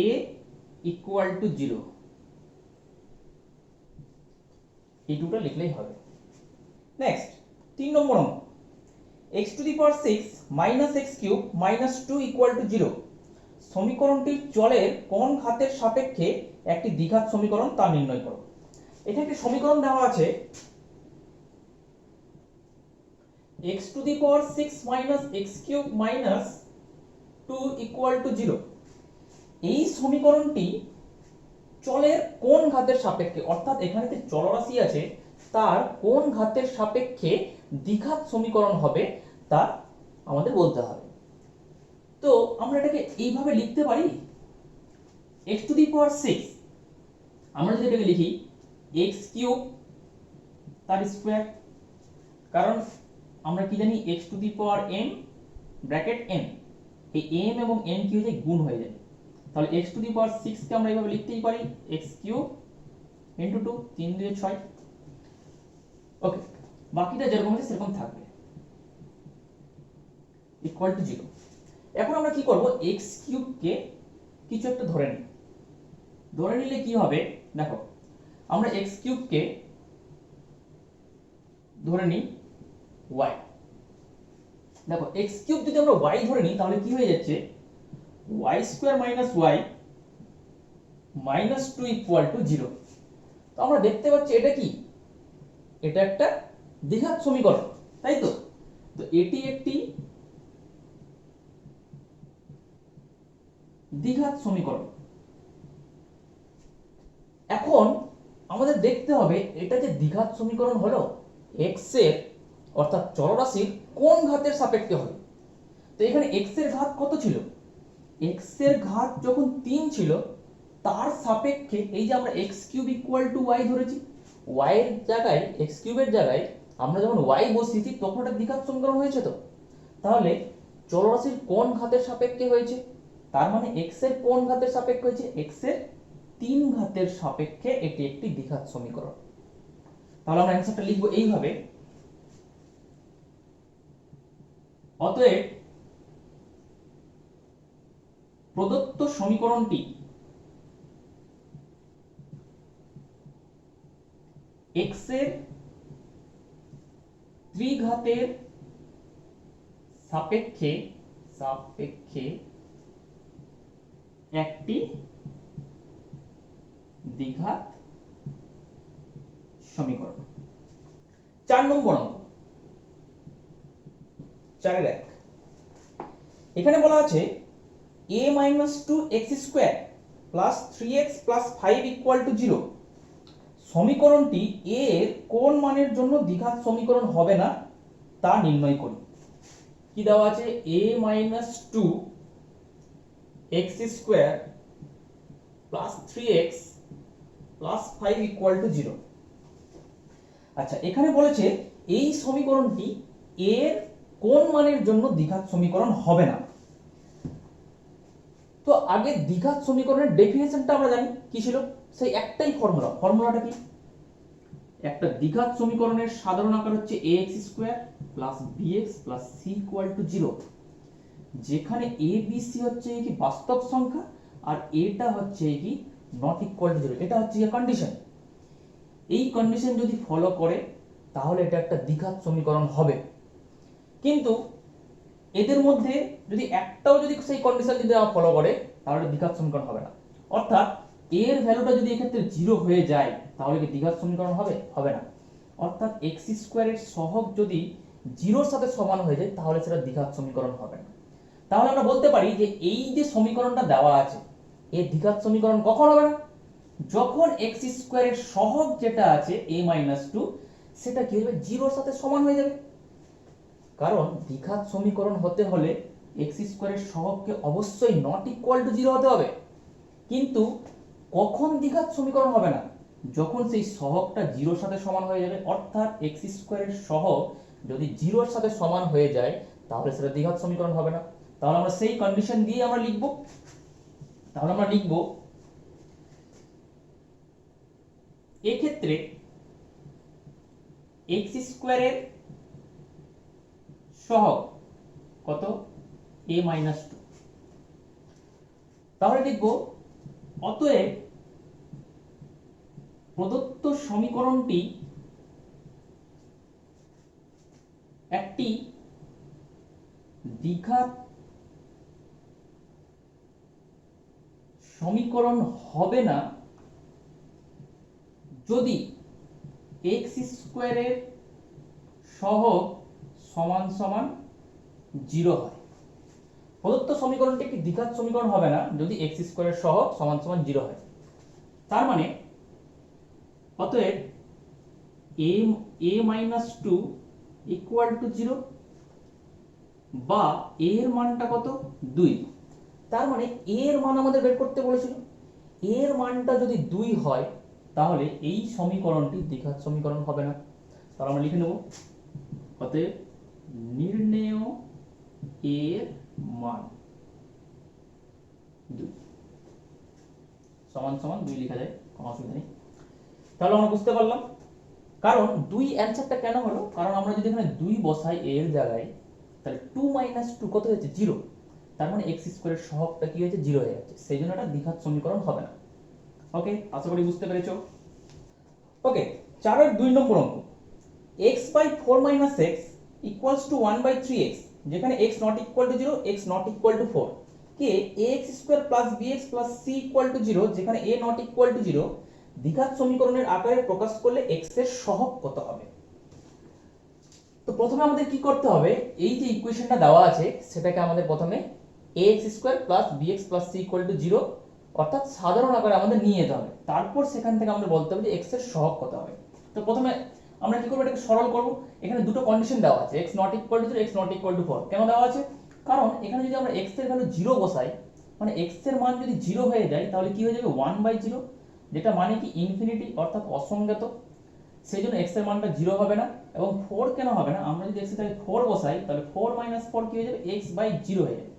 a ইকুয়াল টু 0, এই দুটো লিখলেই হবে। নেক্সট 3 নম্বর অঙ্ক, x to the power 6 minus x cube minus 2 equal to 0 সমীকরণটির চলের কোন ঘাতের সাপেক্ষে একটি দ্বিঘাত সমীকরণ তা নির্ণয় করো। এখানে একটি সমীকরণ দেওয়া আছে x to the power 6 minus x cube minus 2 equal to 0। এই সমীকরণটি চলের কোন ঘাতের সাপেক্ষে, অর্থাৎ এখানে যে চলরাশি আছে তার কোন ঘাতের সাপেক্ষে দ্বিঘাত সমীকরণ হবে তা আমাদের বলতে হবে। তো আমরা এটাকে এইভাবে লিখতে পারি, x টু দি পাওয়ার 6 আমরা যদি এটাকে লিখি x কিউব তার স্কয়ার, কারণ আমরা কি জানি x to the power m bracket n, এই m এবং n কি হয়ে যায়? গুণ হয়ে যায়। তাহলে x টু দি পাওয়ার 6 কে আমরা এইভাবে লিখতেই পারি x কিউব ইনটু 2, 3 2 6। ওকে, বাকিটা যেরকম আছে সেরকম থাকবে, ইকুয়াল টু 0। এখন আমরা কি করব? x কিউব কে কিছু একটা ধরে নিই, ধরে নিলে কি হবে দেখো, আমরা x কিউব কে ধরে নিই y। দেখো x কিউব যদি আমরা y ধরে নিই তাহলে কি হয়ে যাচ্ছে? y square minus y minus 2 equal to 0। তো আমরা দেখতে পাচ্ছি এটা কি? এটা একটা দ্বিঘাত সমীকরণ, তাই তো? তো এটি একটি দ্বিঘাত সমীকরণ। এখন আমাদের দেখতে হবে এটা যে দ্বিঘাত সমীকরণ হলো x এর অর্থাৎ চলরাশির কোন ঘাতের সাপেক্ষে হবে। তো এখানে x এর ঘাত কত ছিল? x এর ঘাত যখন 3 ছিল তার সাপেক্ষে এই যে আমরা x cube equal to y ধরেছি, y এর জায়গায় x কিউবের জায়গায় আমরা যখন y বসিয়েছি তখন এটা দ্বিঘাত সমীকরণ হয়েছে। তো তাহলে চলরাশির কোন ঘাতের সাপেক্ষে হয়েছে, তার মানে x এর কোন ঘাতের সাপেক্ষে হয়েছে? x এর 3 ঘাতের সাপেক্ষে এটি একটি দ্বিঘাত সমীকরণ। তাহলে আমরা অ্যানসারটা লিখব এইভাবে, অতএব প্রদত্ত সমীকরণটি x এর ত্রিঘাতের সাপেক্ষে একটি দ্বিঘাত সমীকরণ। 4 নম্বর অঙ্ক, 4 এর 1। এখানে বলা আছে a minus 2x square plus 3x plus 5 equal to 0 সমীকরণটি a এর কোন মানের জন্য দ্বিঘাত সমীকরণ হবে না তা নির্ণয় করি। কি দেওয়া আছে? a minus 2x square plus 3x plus 5 equal to 0। আচ্ছা, এখানে বলেছে এই সমীকরণটি a এর কোন মানের জন্য দ্বিঘাত সমীকরণ হবে না। তো আগে দ্বিঘাত সমীকরণের ডেফিনেশনটা আমরা জানি কি ছিল, সেই একটাই ফর্মুলা। ফর্মুলাটা কি? একটা দ্বিঘাত সমীকরণের সাধারণ আকার হচ্ছে ax square plus bx plus c equal to 0, যেখানে a b c হচ্ছে কি বাস্তব সংখ্যা আর এটা হচ্ছে কি নট ইকুয়াল টু জিরো, এটা হচ্ছে কন্ডিশন। এই কন্ডিশন যদি ফলো করে তাহলে এটা একটা দ্বিঘাত সমীকরণ হবে। কিন্তু এদের মধ্যে যদি একটাও যদি সেই কন্ডিশন যদি ফলো করে তাহলে দ্বিঘাত সমীকরণ হবে না। অর্থাৎ এর ভ্যালুটা যদি এক্ষেত্রে জিরো হয়ে যায় তাহলে কি দ্বিঘাত সমীকরণ হবে? হবে না। অর্থাৎ এক্স স্কোয়ারের সহগ যদি জিরোর সাথে সমান হয়ে যায় তাহলে সেটা দ্বিঘাত সমীকরণ হবে না। তাহলে আমরা বলতে পারি যে এই যে সমীকরণটা দেওয়া আছে এর দ্বিঘাত সমীকরণ কখন হবে না? যখন এক্স স্কোয়ারের সহগ যেটা আছে a মাইনাস টু সেটা কি হবে? জিরোর সাথে সমান হয়ে যাবে। কারণ দ্বিঘাত সমীকরণ হতে হলে এক্স স্কোয়ারের সহগকে অবশ্যই নট ইকুয়াল টু জিরো হতে হবে। কিন্তু কখন দ্বিঘাত সমীকরণ হবে না? যখন সেই সহগটা জিরোর সাথে সমান হয়ে যাবে। অর্থাৎ এক্স স্কোয়ারের সহগ যদি জিরোর সাথে সমান হয়ে যায় তাহলে সেটা দ্বিঘাত সমীকরণ হবে না। তাহলে আমরা সেই কন্ডিশন দিয়ে আমরা লিখব। তাহলে আমরা লিখব এক্ষেত্রে এক্স স্কোয়ারের সহগ কত? a minus two. তাহলে লিখব অতএব প্রদত্ত সমীকরণটি একটি দ্বিঘাত সমীকরণ হবে না যদি এক্স স্কোয়ারের সহগ সমান সমান জিরো হয়। প্রদত্ত সমীকরণটি একটি দ্বিঘাত সমীকরণ হবে না যদি এক্স স্কোয়ারের সহগ সমান সমান জিরো হয়। তার মানে অতএব a minus two equal to zero বা a এর মানটা কত? 2। তার মানে a এর মান আমাদের বের করতে বলেছিল। a এর মানটা যদি 2 হয় তাহলে এই সমীকরণটি দ্বিঘাত সমীকরণ হবে না। তাহলে আমরা লিখে নেব অতএব নির্ণেয় a এর মান 2 সমান সমান 2 লেখা যায়, কোনো অসুবিধা নেই। তাহলে আমরা বুঝতে পারলাম কারণ 2 অ্যানসারটা কেন হলো, কারণ আমরা যদি এখানে 2 বসাই a এর জায়গায় তাহলে 2 মাইনাস 2 কত হয়েছে? 0। তার মানে এক্স স্কোয়ারের সহগটা কি হয়েছে? 0 হয়ে যাচ্ছে। সেই জন্য এটা দ্বিঘাত সমীকরণ হবে না। ওকে, আশা করি বুঝতে পেরেছো। ওকে, 4 এর 2 নম্বর অঙ্ক x by 4 minus x equals to 1 by 3x, যেখানে x not equal to 0, x not equal to 4 কে ax square plus bx plus c equal to 0, যেখানে a নট ইকুয়াল টু 0 দ্বিঘাত সমীকরণের আকারে প্রকাশ করলে x এর সহগ কত হবে? তো প্রথমে আমাদের কি করতে হবে? এই যে ইকুয়েশনটা দেওয়া আছে সেটাকে আমাদের প্রথমে ax square plus bx plus c equal to 0 অর্থাৎ সাধারণ আকারে আমাদের নিয়ে যেতে হবে। তারপর সেখান থেকে আমাদের বলতে হবে যে x এর সহগ কত হবে। তো প্রথমে আমরা কি করব? এটাকে সরল করব। এখানে দুটো কন্ডিশন দেওয়া আছে, x not equal to 0, x not equal to 4। কেন দেওয়া আছে? কারণ এখানে যদি আমরা x এর ভ্যালু 0 বসাই, মানে x এর মান যদি 0 হয়ে যায় তাহলে কি হয়ে যাবে? 1/0, যেটা মানে কি ইনফিনিটি অর্থাৎ অসংজ্ঞাত। সেই জন্য x এর মানটা 0 হবে না। এবং 4 কেন হবে না? আমরা যদি x এর জায়গায় 4 বসাই তাহলে 4 - 4 কি হয়ে যাবে? x/0 হয়ে যাবে।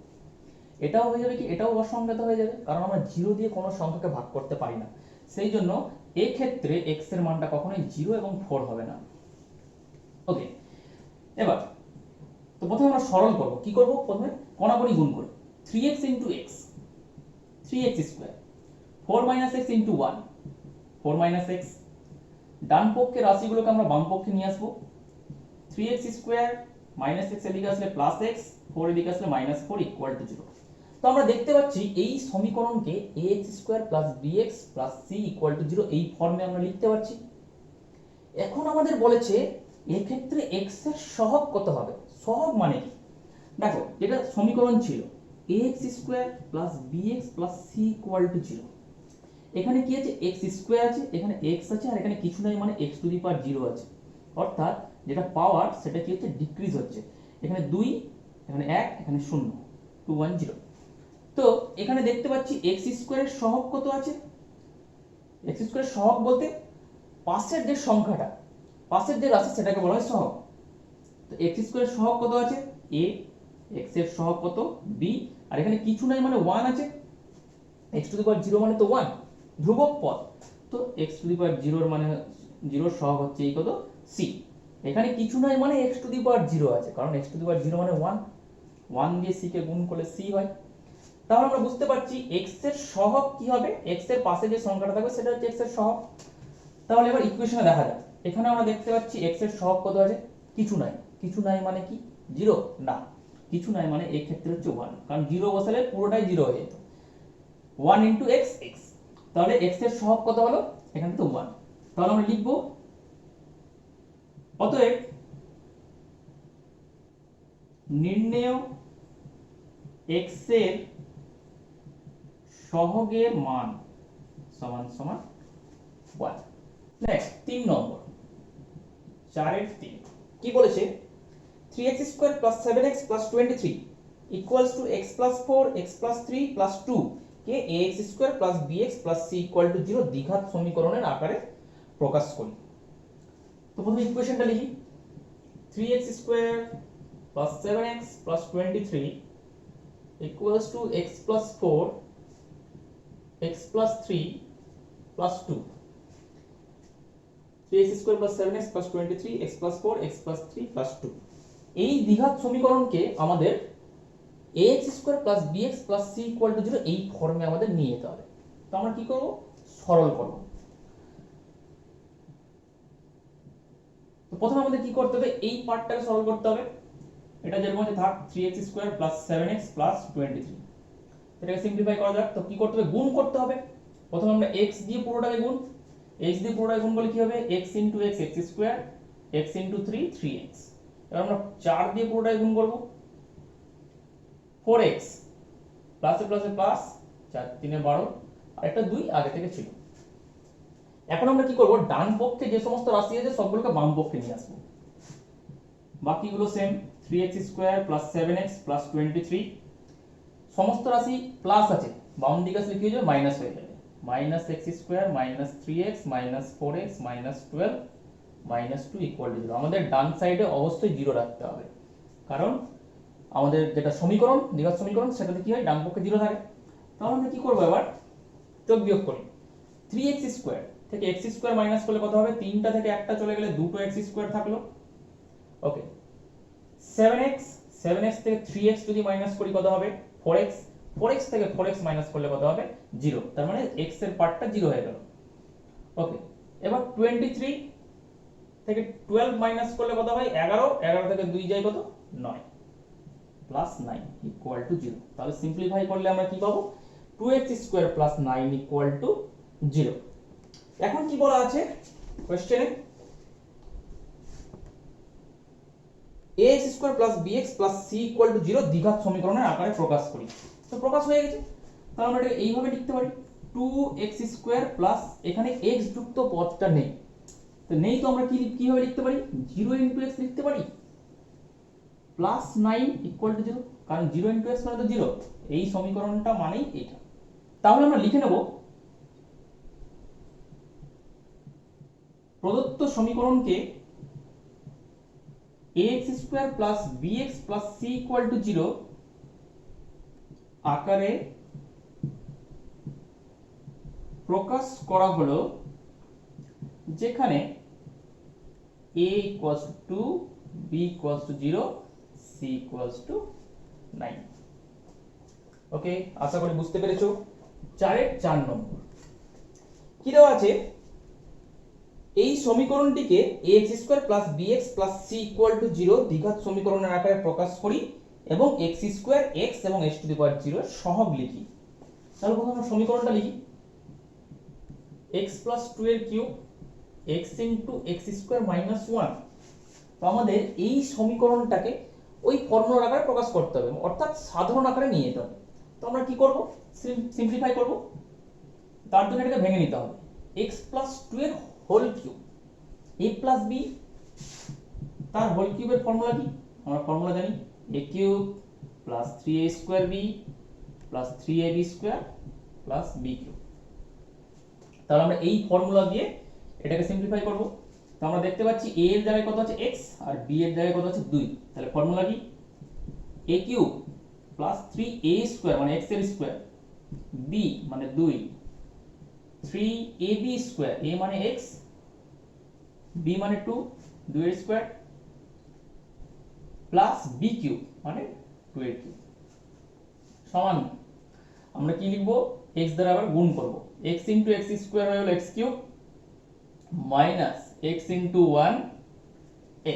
এটাও হয়ে যাবে কি? এটাও অসংজ্ঞাত হয়ে যাবে, কারণ আমরা 0 দিয়ে কোনো সংখ্যাকে ভাগ করতে পারি না। সেই জন্য এই ক্ষেত্রে x এর মানটা কখনোই 0 এবং 4 হবে না। ওকে, এবার তো প্রথমে আমরা সরল করব। কি করব? প্রথমে কোণাকুণি গুণ করব। 3x * x 3x square, 4 - x * 1 4 - x। ডান পক্ষের রাশিগুলোকে আমরা বাম পক্ষে নিয়ে আসব। 3x স্কয়ার - x এদিকে আসলে +x, 4 এদিকে আসলে -4 ইকুয়াল টু 0। তো আমরা দেখতে পাচ্ছি এই সমীকরণকে ax square bx c equal to 0 এই ফর্মে আমরা লিখতে পারছি। এখন আমাদের বলেছে এই ক্ষেত্রে x এর সহগ কত হবে? সহগ মানে কি? দেখো, এটা সমীকরণ ছিল ax square bx c equal to 0। এখানে কি আছে? x স্কয়ার আছে, এখানে x আছে, আর এখানে কিছু নাই মানে x টু দি পাওয়ার 0 আছে। অর্থাৎ যেটা পাওয়ার সেটা কি হচ্ছে? ডিক্রিজ হচ্ছে। এখানে 2, এখানে 1, এখানে 0, 2 1 0। তো এখানে দেখতে পাচ্ছি x স্কয়ারের সহগ কত আছে? x স্কয়ারের সহগ বলতে পাশের যে সংখ্যাটা, পাশের যে রাশি সেটাকে বলা হয় সহগ। তো x স্কয়ারের সহগ কত আছে? a, x এর সহগ কত? b, আর এখানে কিছু নাই মানে 1 আছে। x টু দি পাওয়ার 0 মানে তো 1, ধ্রুবক পদ। তো x টু দি পাওয়ার 0 এর মানে 0 এর সহগ হচ্ছে এই কত? c। এখানে কিছু নাই মানে x টু দি পাওয়ার 0 আছে, কারণ x টু দি পাওয়ার 0 মানে 1, 1 দিয়ে c কে গুণ করলে c হয়। তাহলে আমরা বুঝতে পারছি x এর সহগ কি হবে, x এর পাশে যে সংখ্যাটা থাকবে সেটা হচ্ছে x এর সহগ। তাহলে এবার ইকুয়েশনে দেখা যাক, এখানে আমরা দেখতে পাচ্ছি x এর সহগ কত আছে, কিছু নাই। কিছু নাই মানে কি, 0? না, কিছু নাই মানে এই ক্ষেত্রে হচ্ছে 1, কারণ 0 বসালে পুরোটাই 0 হয়ে যেত। 1 ইন্টু x x, তাহলে x এর সহগ কত হলো, এখানে তো 1। তাহলে আমরা লিখব অতএব নির্ণেয় x এর সহগের মান সমান সমান 1। নেক্সট 3 নম্বর, 4 এর 3 কি বলেছে, 3x square plus 7x plus 23 equals to x plus 4 x plus 3 plus 2 K ax square plus bx plus c equal to 0 দ্বিঘাত সমীকরণের আকারে প্রকাশ করি। তো প্রথমে ইকুয়েশনটা লিখি, 3x square plus 7x plus 23 equals to x plus 4 x plus 3 plus 2, 3x square plus 7x plus 23 x plus 4 x plus 3 plus 2। এই দ্বিঘাত সমীকরণকে আমাদের ax square plus bx plus c equal to 0 এই ফর্মে আমাদের নিয়ে যেতে হবে। তো আমরা কি করব, সরল করব। তো প্রথমে আমাদের কি করতে হবে, এই পার্টটাকে সরল করতে হবে। এটা যেরকম আছে থাক, 3x square plus 7x plus 23, এটাকে সিম্পলিফাই করা যাক। তো কি করতে হবে, গুণ করতে হবে। প্রথমে আমরা x দিয়ে পুরোটাকে গুণ, x দিয়ে পুরোটাকে গুণ করলে কি হবে, x into x x square, x into 3 3x। এবার আমরা 4 দিয়ে পুরোটাকে গুণ করব, 4x প্লাসে প্লাসে প্লাস, 4 3 12, আর একটা 2 আগে থেকে ছিল। এখন আমরা কি করব, ডান পক্ষে যে সমস্ত রাশি আছে সবগুলোকে বাম পক্ষে নিয়ে আসব। বাকিগুলো same, 3x square plus 7x plus 23, সমস্ত রাশি প্লাস আছে, বাম দিকে আসলে কি হয়ে যাবে, মাইনাস হয়ে যাবে। Minus x square minus 3x minus 4x minus 12 minus 2 equal to 0। আমাদের ডান সাইডে অবশ্যই 0 রাখতে হবে, কারণ আমাদের যেটা সমীকরণ, দ্বিঘাত সমীকরণ, সেটাতে কি হয়, ডান পক্ষে 0 থাকে। তাহলে আমরা কি করব, এবার যোগ বিয়োগ করি। 3x স্কয়ার থেকে x স্কয়ার মাইনাস করলে কত হবে, 3টা থেকে একটা চলে গেলে দুটো x স্কয়ার থাকলো। ওকে, 7x থেকে 3x যদি মাইনাস করি কত হবে, 4x, 4x থেকে 4x মাইনাস করলে কত হবে, 0। তার মানে x এর পার্টটা 0 হয়ে গেল। ওকে, এবার 23 থেকে 12 মাইনাস করলে কত হয়, 11, 11 থেকে 2 যায় কত, 9 প্লাস 9 ইকুয়াল টু 0। তাহলে সিম্পলিফাই করলে আমরা কি পাবো, 2x square plus 9 equal to 0। এখন কি বলা আছে কোশ্চেনে, ax square plus bx plus c equal to 0 দ্বিঘাত সমীকরণের আকারে প্রকাশ করি। তো প্রকাশ হয়ে গেছে, তাহলে আমরা এটা এইভাবে লিখতে পারি, 2x স্কয়ার প্লাস, এখানে x যুক্ত পদটা নেই, তো নেই, তো আমরা কিভাবে লিখতে পারি, 0 ইনটু x লিখতে পারি, প্লাস 9 ইকুয়াল টু 0, কারণ 0 ইনটু x মানে তো 0, এই সমীকরণটা মানেই এটা। তাহলে আমরা লিখে নেব, প্রদত্ত সমীকরণকে ax square plus bx plus c equal to 0 আকারে প্রকাশ করা হলো, যেখানে a equals to 2, b equals to 0, c equals to 9। ওকে, আশা করি বুঝতে পেরেছো। 4 এর 4 নম্বর কি দেওয়া আছে, এই সমীকরণটিকে ax square plus bx plus c equal to 0 দ্বিঘাত সমীকরণের আকারে প্রকাশ করি এবং x স্কয়ার x এবং x টু দি পাওয়ার 0 এর সহগ লিখি। তাহলে প্রথমে আমরা সমীকরণটা লিখি, x প্লাস 2 এর cube x into x square minus 1। তো আমাদের এই সমীকরণটাকে ওই ফর্মুলার আকারে প্রকাশ করতে হবে, অর্থাৎ সাধারণ আকারে নিয়ে যেতে হবে। তো আমরা কি করব, সিম্পলিফাই করব। তার জন্য এটাকে ভেঙে নিতে হবে, x প্লাস 2 এর whole cube, a plus b, তার হোল কিউবের ফর্মুলা কি, আমরা ফর্মুলা জানি, a cube plus 3a square b plus 3ab square plus b cube. তাহলে আমরা এই ফর্মুলা দিয়ে এটাকে সিম্পলিফাই করব। তো আমরা দেখতে পাচ্ছি a এর জায়গায় কত আছে x আর b এর জায়গায় কত আছে 2। তাহলে ফর্মুলা কি, a cube plus 3a square মানে x এর স্কয়ার, b মানে 2, 3ab স্কয়ার, a মানে x, b মানে 2, 2 এর স্কয়ার, প্লাস b কিউব মানে 2 এর কিউব, সমান আমরা কি লিখবো, x দ্বারা আবার গুণ করব, x ইনটু x স্কয়ার হয়ে গেল x cube minus x into 1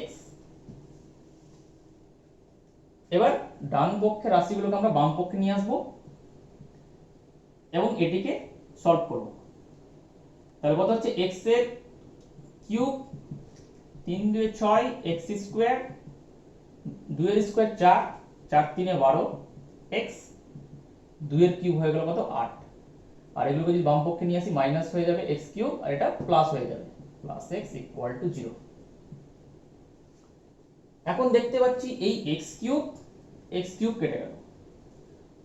x। এবার ডান পক্ষের রাশিগুলোকে আমরা বাম পক্ষে নিয়ে আসবো এবং এটিকে সলভ করব। তাহলে কত হচ্ছে, x এর কিউব 3 2 6 x স্কয়ার, 2 এর স্কয়ার 4, 4 3 12 x, 2 এর কিউব হয়ে গেল কত 8। আর এগুলোকে যদি বাম পক্ষে নিয়ে আসি মাইনাস হয়ে যাবে x কিউব, আর এটা প্লাস হয়ে যাবে, প্লাস x ইকুয়াল টু 0। এখন দেখতে পাচ্ছি এই x কিউব কেটে গেল,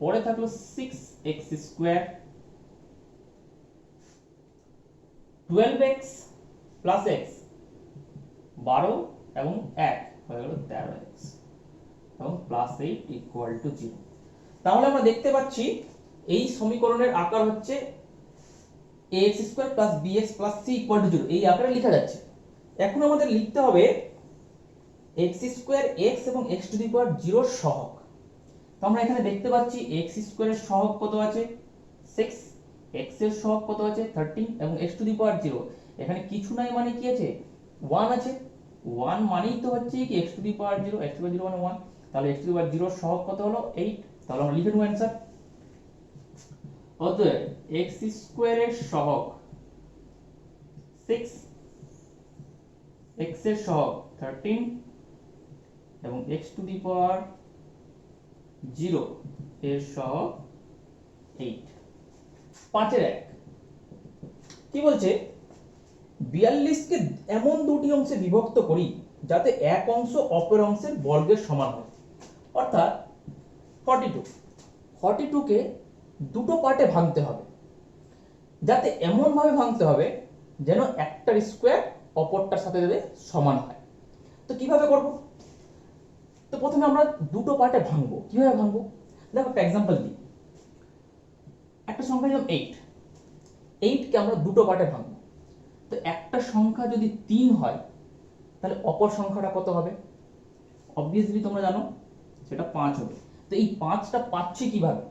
পরে থাকলো 6x square, 12x plus x 12 এবং 1 হয়ে গেল 13x এবং প্লাস 8 ইকুয়াল টু 0। তাহলে আমরা দেখতে পাচ্ছি এই সমীকরণের আকার হচ্ছে ax square plus bx plus c equal to 0, এই আকারে লেখা যাচ্ছে। এখন আমাদের লিখতে হবে x স্কয়ার x এবং x টু দি পাওয়ার 0 এর সহগ। তো আমরা এখানে দেখতে পাচ্ছি x স্কয়ারের সহগ কত আছে 6, x এর সহগ কত আছে 13 এবং x টু দি পাওয়ার 0 এখানে কিছু নাই মানে কি আছে 1 আছে, 1 মানেই তো হচ্ছে কি x to the power 0, x to the power 0 মানে 1, তাহলে x টু দি পাওয়ার 0 এর সহগ কত হলো 8। তাহলে আমরা লিখে নেব অ্যানসার। অতএব x স্কয়ারের সহগ 6, x এর সহগ 13 এবং x টু দি পাওয়ার 0 এর সহগ 8। 5 এর 1 কি বলছে, 42 কে এমন দুটি অংশে বিভক্ত করি যাতে এক অংশ অপর অংশের বর্গের সমান হয়। অর্থাৎ 42 কে দুটো পার্টে ভাঙতে হবে, যাতে এমন ভাবে ভাঙতে হবে যেন একটার স্কয়ার অপরটার সাথে যাতে সমান হয়। তো কিভাবে করব, তো প্রথমে আমরা দুটো পার্টে ভাঙবো। কিভাবে ভাঙবো, দেখো একটা एग्जांपल দিই। একটা সংখ্যা যেমন 8 কে আমরা দুটো পার্টে ভাঙবো। তো একটা সংখ্যা যদি 3 হয় তাহলে অপর সংখ্যাটা কত হবে, অবভিয়াসলি তোমরা জানো সেটা 5 হবে। তো এই 5টা পাচ্ছি কিভাবে,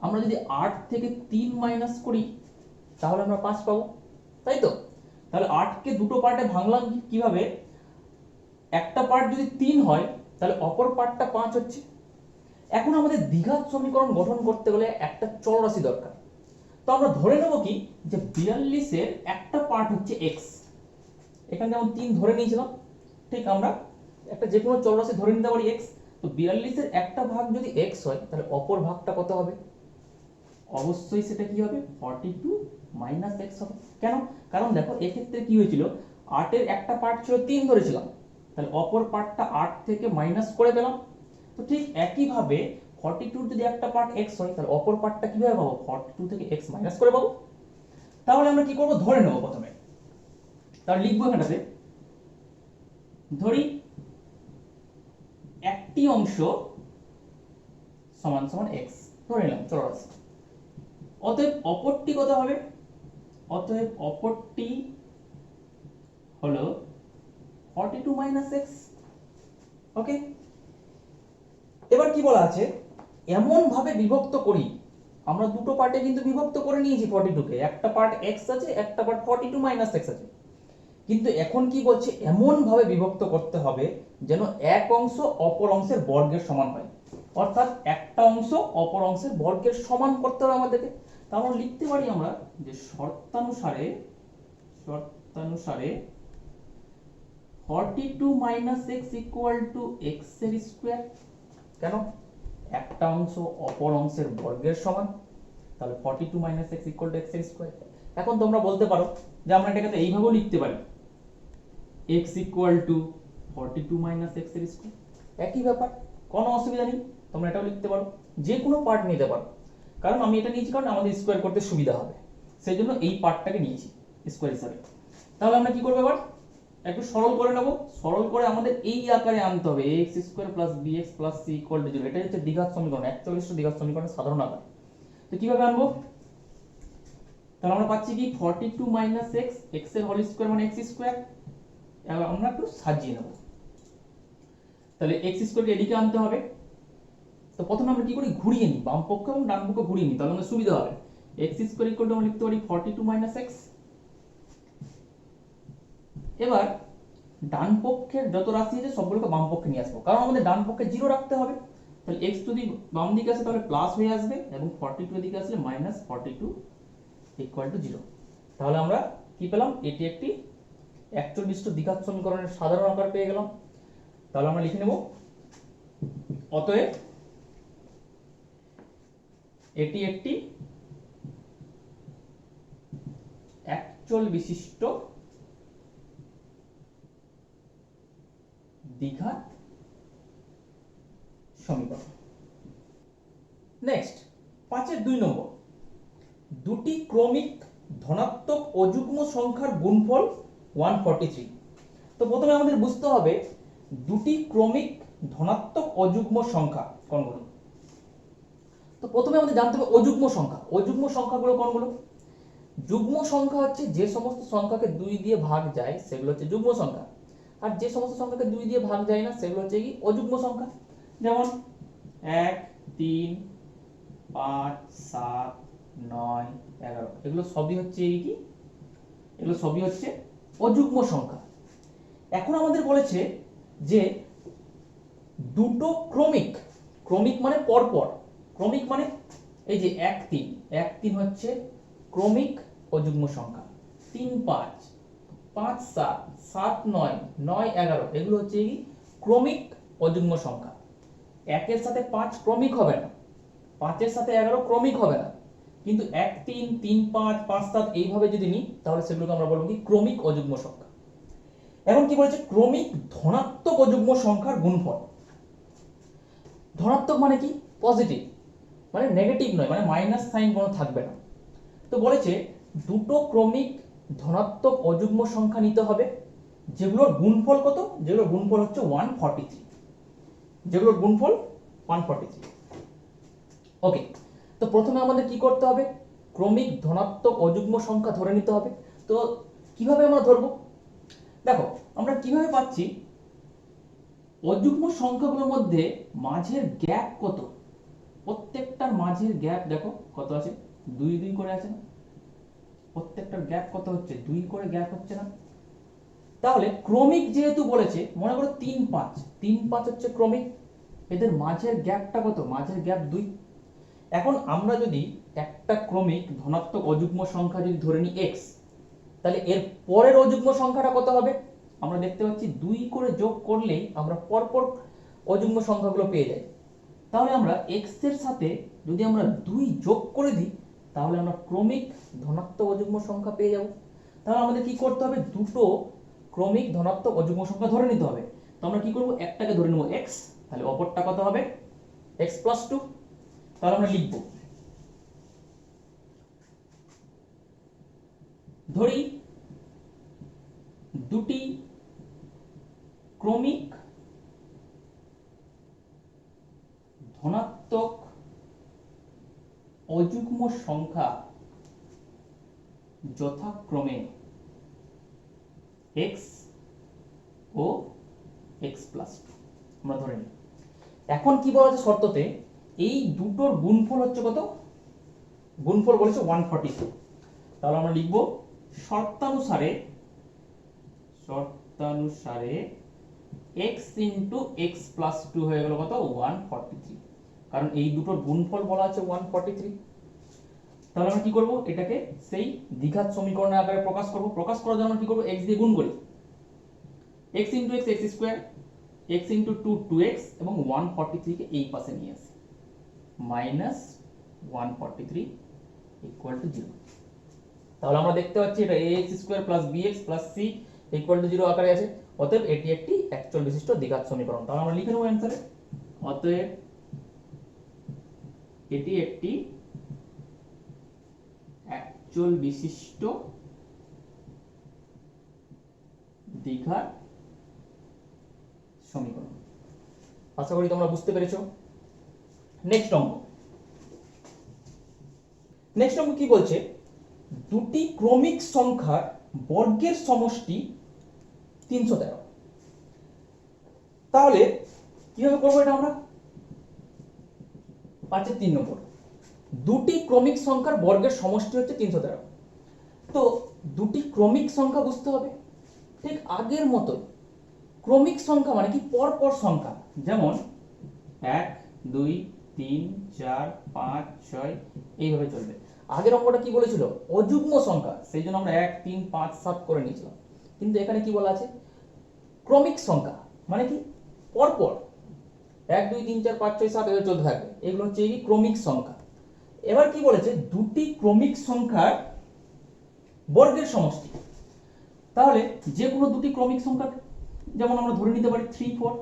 আমরা যদি 8 থেকে 3 মাইনাস করি তাহলে আমরা 5 পাবো, তাই তো। তাহলে 8 কে দুটো পার্টে ভাঙলাম কিভাবে, একটা পার্ট যদি 3 হয় তাহলে অপর পার্টটা 5 হচ্ছে। এখন আমাদের দ্বিঘাত সমীকরণ গঠন করতে গেলে একটা চলরাশি দরকার। তো আমরা ধরে নেব কি যে 42 এর একটা পার্ট হচ্ছে x, এখানে যেমন 3 ধরে নিয়েছিলাম, ঠিক আমরা একটা যে কোনো চলরাশি ধরে নিতে পারি x। তো 42 এর একটা ভাগ যদি x হয় তাহলে অপর ভাগটা কত হবে, অবশ্যই সেটা কি হবে 42 মাইনাস x হবে। কেন, কারণ দেখো এক্ষেত্রে কি হয়েছিল, 8 এর একটা পার্ট ছিল 3 ধরেছিলাম, তাহলে অপর পার্টটা 8 থেকে মাইনাস করে পেলাম। তো ঠিক একই ভাবে 42 যদি একটা পার্ট x হয় তাহলে অপর পার্টটা কিভাবে পাবো, 42 থেকে x মাইনাস করে পাবো। তাহলে আমরা কি করব, ধরে নেব প্রথমে। তাহলে লিখবো এখানটাতে, ধরি একটি অংশ সমান সমান x ধরে নিলাম চলরাশি। অতএব অপরটি কত হবে, অতএব অপরটি হলো 42 মাইনাস x। ওকে, এবার কি বলা আছে, এমন ভাবে বিভক্ত করি, আমরা দুটো পার্টে কিন্তু বিভক্ত করে নিয়েছি 42 কে, একটা পার্ট x আছে একটা পার্ট 42 মাইনাস x আছে, কিন্তু এখন কি বলছে এমন ভাবে বিভক্ত করতে হবে যেন এক অংশ অপর অংশের বর্গের সমান হয়। অর্থাৎ একটা অংশ অপর অংশের বর্গের সমান করতে হবে আমাদেরকে। তাহলে লিখতে পারি আমরা যে শর্তানুসারে 42 minus x equal to x এর স্কয়ার। কেন, একটা অংশ অপর অংশের বর্গের সমান, তাহলে 42 minus x equal to x এর স্কয়ার। এখন তোমরা বলতে পারো যে আমরা এটাকে এইভাবেও লিখতে পারি, x equal to 42 minus x এর স্কয়ার। একই ব্যাপার, কোনো অসুবিধা নেই, তোমরা এটাও লিখতে পারো, যে কোনো পার্ট নিতে পারো। কারণ আমি এটা নিয়েছি কারণ আমাদের স্কয়ার করতে সুবিধা হবে, সেই জন্য এই পার্টটাকে নিয়েছি স্কয়ার হিসাবে। তাহলে আমরা কি করব, এবার একটু সরল করে নেব। সরল করে আমাদের এই আকারে আনতে হবে ax square plus bx plus c equal to 0। এটাই হচ্ছে দ্বিঘাত সমীকরণ, 41 দ্বিঘাত সমীকরণের সাধারণ আকার। তো কিভাবে আনবো, তাহলে আমরা পাচ্ছি কি 42 মাইনাস x, x এর হোল স্কয়ার মানে x স্কয়ার। এবার আমরা একটু সাজিয়ে নেব। তাহলে x স্কয়ারকে এদিকে আনতে হবে, তো প্রথমে আমরা কি করি, ঘুরিয়ে নিই, বাম পক্ষ এবং ডান পক্ষ ঘুরিয়ে নিই, তাহলে আমাদের সুবিধা হবে। এক্স স্কোয়ার ইকুয়াল টু আমরা লিখতে পারি 42 মাইনাস এক্স। এবার ডান পক্ষের যত রাশি আছে সবগুলোকে বাম পক্ষে নিয়ে আসবো, কারণ আমাদের ডান পক্ষে 0 রাখতে হবে। তাহলে এক্স যদি বাম দিকে আসে তাহলে প্লাস হয়ে আসবে, এবং 42 এর দিকে আসলে মাইনাস 42 ইকুয়াল টু 0। তাহলে আমরা কি পেলাম, এটি একটি একচল বিশিষ্ট দ্বিঘাত সমীকরণের সাধারণ আকার পেয়ে গেলাম। তাহলে আমরা লিখে নেব, অতএব এটি একটি একচল বিশিষ্ট দ্বিঘাত সমীকরণ। নেক্সট 5 2 নম্বর, দুটি ক্রমিক ধনাত্মক অযুগ্ম সংখ্যার গুণফল 143। তো প্রথমে আমাদের বুঝতে হবে দুটি ক্রমিক ধনাত্মক অযুগ্ম সংখ্যা কোনগুলো। তো প্রথমে আমাদের জানতে হবে অযুগ্ম সংখ্যা। অযুগ্ম সংখ্যাগুলো কোনগুলো? যুগ্ম সংখ্যা হচ্ছে যে সমস্ত সংখ্যাকে 2 দিয়ে ভাগ যায় সেগুলো হচ্ছে যুগ্ম সংখ্যা, আর যে সমস্ত সংখ্যাকে 2 দিয়ে ভাগ যায় না সেগুলো হচ্ছে কি অযুগ্ম সংখ্যা। যেমন 1 3 5 7 9 11, এগুলো সবই হচ্ছে কি, এগুলো সবই হচ্ছে অযুগ্ম সংখ্যা। এখন আমাদের বলেছে যে দুটো ক্রমিক, ক্রমিক মানে পরপর, ক্রমিক মানে এই যে 1 3, 1 3 হচ্ছে ক্রমিক অযুগ্ম সংখ্যা, 3 5 5 7 7 9 9 11, এগুলো হচ্ছে কি ক্রমিক অযুগ্ম সংখ্যা। 1 এর সাথে 5 ক্রমিক হবে না, 5 এর সাথে 11 ক্রমিক হবে না, কিন্তু 1 3 3 5 5 7 এইভাবে যদি নিই তাহলে সেগুলোকে আমরা বলবো কি ক্রমিক অযুগ্ম সংখ্যা। এখন কি বলেছে, ক্রমিক ধনাত্মক অযুগ্ম সংখ্যার গুণফল। ধনাত্মক মানে কি, পজিটিভ, মানে নেগেটিভ নয়, মানে মাইনাস সাইন কোনো থাকবে না। তো বলেছে দুটো ক্রমিক ধনাত্মক অযুগ্ম সংখ্যা নিতে হবে যেগুলোর গুণফল কত, যেগুলোর গুণফল হচ্ছে 143, যেগুলোর গুণফল 143। ওকে, তো প্রথমে আমাদের কি করতে হবে, ক্রমিক ধনাত্মক অযুগ্ম সংখ্যা ধরে নিতে হবে। তো কিভাবে আমরা ধরবো, দেখো আমরা কিভাবে পাচ্ছি, অযুগ্ম সংখ্যাগুলোর মধ্যে মাঝের গ্যাপ কত, প্রত্যেকটার মাঝের গ্যাপ দেখো কত আছে, 2 2 করে আছে না, প্রত্যেকটার গ্যাপ কত হচ্ছে 2 করে গ্যাপ হচ্ছে না। তাহলে ক্রমিক যেহেতু বলেছে, মনে করো 3 5, 3 5 হচ্ছে ক্রমিক, এদের মাঝের গ্যাপটা কত, মাঝের গ্যাপ 2। এখন আমরা যদি একটা ক্রমিক ধনাত্মক অযুগ্ম সংখ্যা যদি ধরে নিই x, তাহলে এর পরের অযুগ্ম সংখ্যাটা কত হবে, আমরা দেখতে পাচ্ছি 2 করে যোগ করলেই আমরা পরপর অযুগ্ম সংখ্যাগুলো পেয়ে যাই। তাহলে আমরা x এর সাথে যদি আমরা 2 যোগ করে দিই তাহলে আমরা ক্রমিক ধনাত্মক অযুগ্ম সংখ্যা পেয়ে যাব। তাহলে আমাদের কি করতে হবে, দুটো ক্রমিক ধনাত্মক অযুগ্ম সংখ্যা ধরে নিতে হবে। তো আমরা কি করব, একটাকে ধরে নেব x, তাহলে অপরটা কত হবে x + 2। তাহলে আমরা লিখব, ধরি দুটি ক্রমিক ধনাত্মক অযুগ্ম সংখ্যা যথাক্রমে x ও x + 2 আমরা ধরে নিই। এখন কি বলা আছে শর্ততে, এই দুটোর গুণফল হচ্ছে কত, গুণফল বলেছে 142। তাহলে আমরা লিখব শর্তানুসারে x * x + 2 হয়ে গেল কত 143, কারণ এই দুটোর গুণফল বলা আছে 143। তাহলে আমরা কি করব, এটাকে সেই দ্বিঘাত সমীকরণের আকারে প্রকাশ করব। প্রকাশ করার জন্য আমরা কি করব, x দিয়ে গুণ করি, x * x x², x * 2 2x, এবং 143 কে এই পাশে নিয়ে আসি, -143 = 0। তাহলে আমরা দেখতে পাচ্ছি এটা ax² + bx + c = 0 আকারে আছে। অতএব এটি একটি একচল বিশিষ্ট দ্বিঘাত সমীকরণ। তাহলে আমরা লিখে নেব অ্যানসারে, অতএব এটি একটি একচল বিশিষ্ট দ্বিঘাত সমীকরণ। আশা করি তোমরা বুঝতে পেরেছো। নেক্সট অঙ্ক কি বলছে, দুটি ক্রমিক সংখ্যার বর্গের সমষ্টি 313। তাহলে কিভাবে করবো এটা আমরা, 5 3 নম্বর, দুটি ক্রমিক সংখ্যার বর্গের সমষ্টি হচ্ছে 313। তো দুটি ক্রমিক সংখ্যা বুঝতে হবে ঠিক আগের মতো। ক্রমিক সংখ্যা মানে কি পরপর সংখ্যা, যেমন 1 2 3 4 5 6 এইভাবে চলবে। আগের অঙ্কটা কি বলেছিল অযুগ্ম সংখ্যা, সেই জন্য আমরা 1 3 5 7 করে নিয়েছিলাম। কিন্তু এখানে কি বলা আছে ক্রমিক সংখ্যা মানে কি পরপর 1 2 3 4 5 6 7 এভাবে চলতে থাকবে, এগুলো হচ্ছে কি ক্রমিক সংখ্যা। এবার কি বলেছে দুটি ক্রমিক সংখ্যার বর্গের সমষ্টি। তাহলে যে কোনো দুটি ক্রমিক সংখ্যা, যেমন আমরা ধরে নিতে পারি 3 4,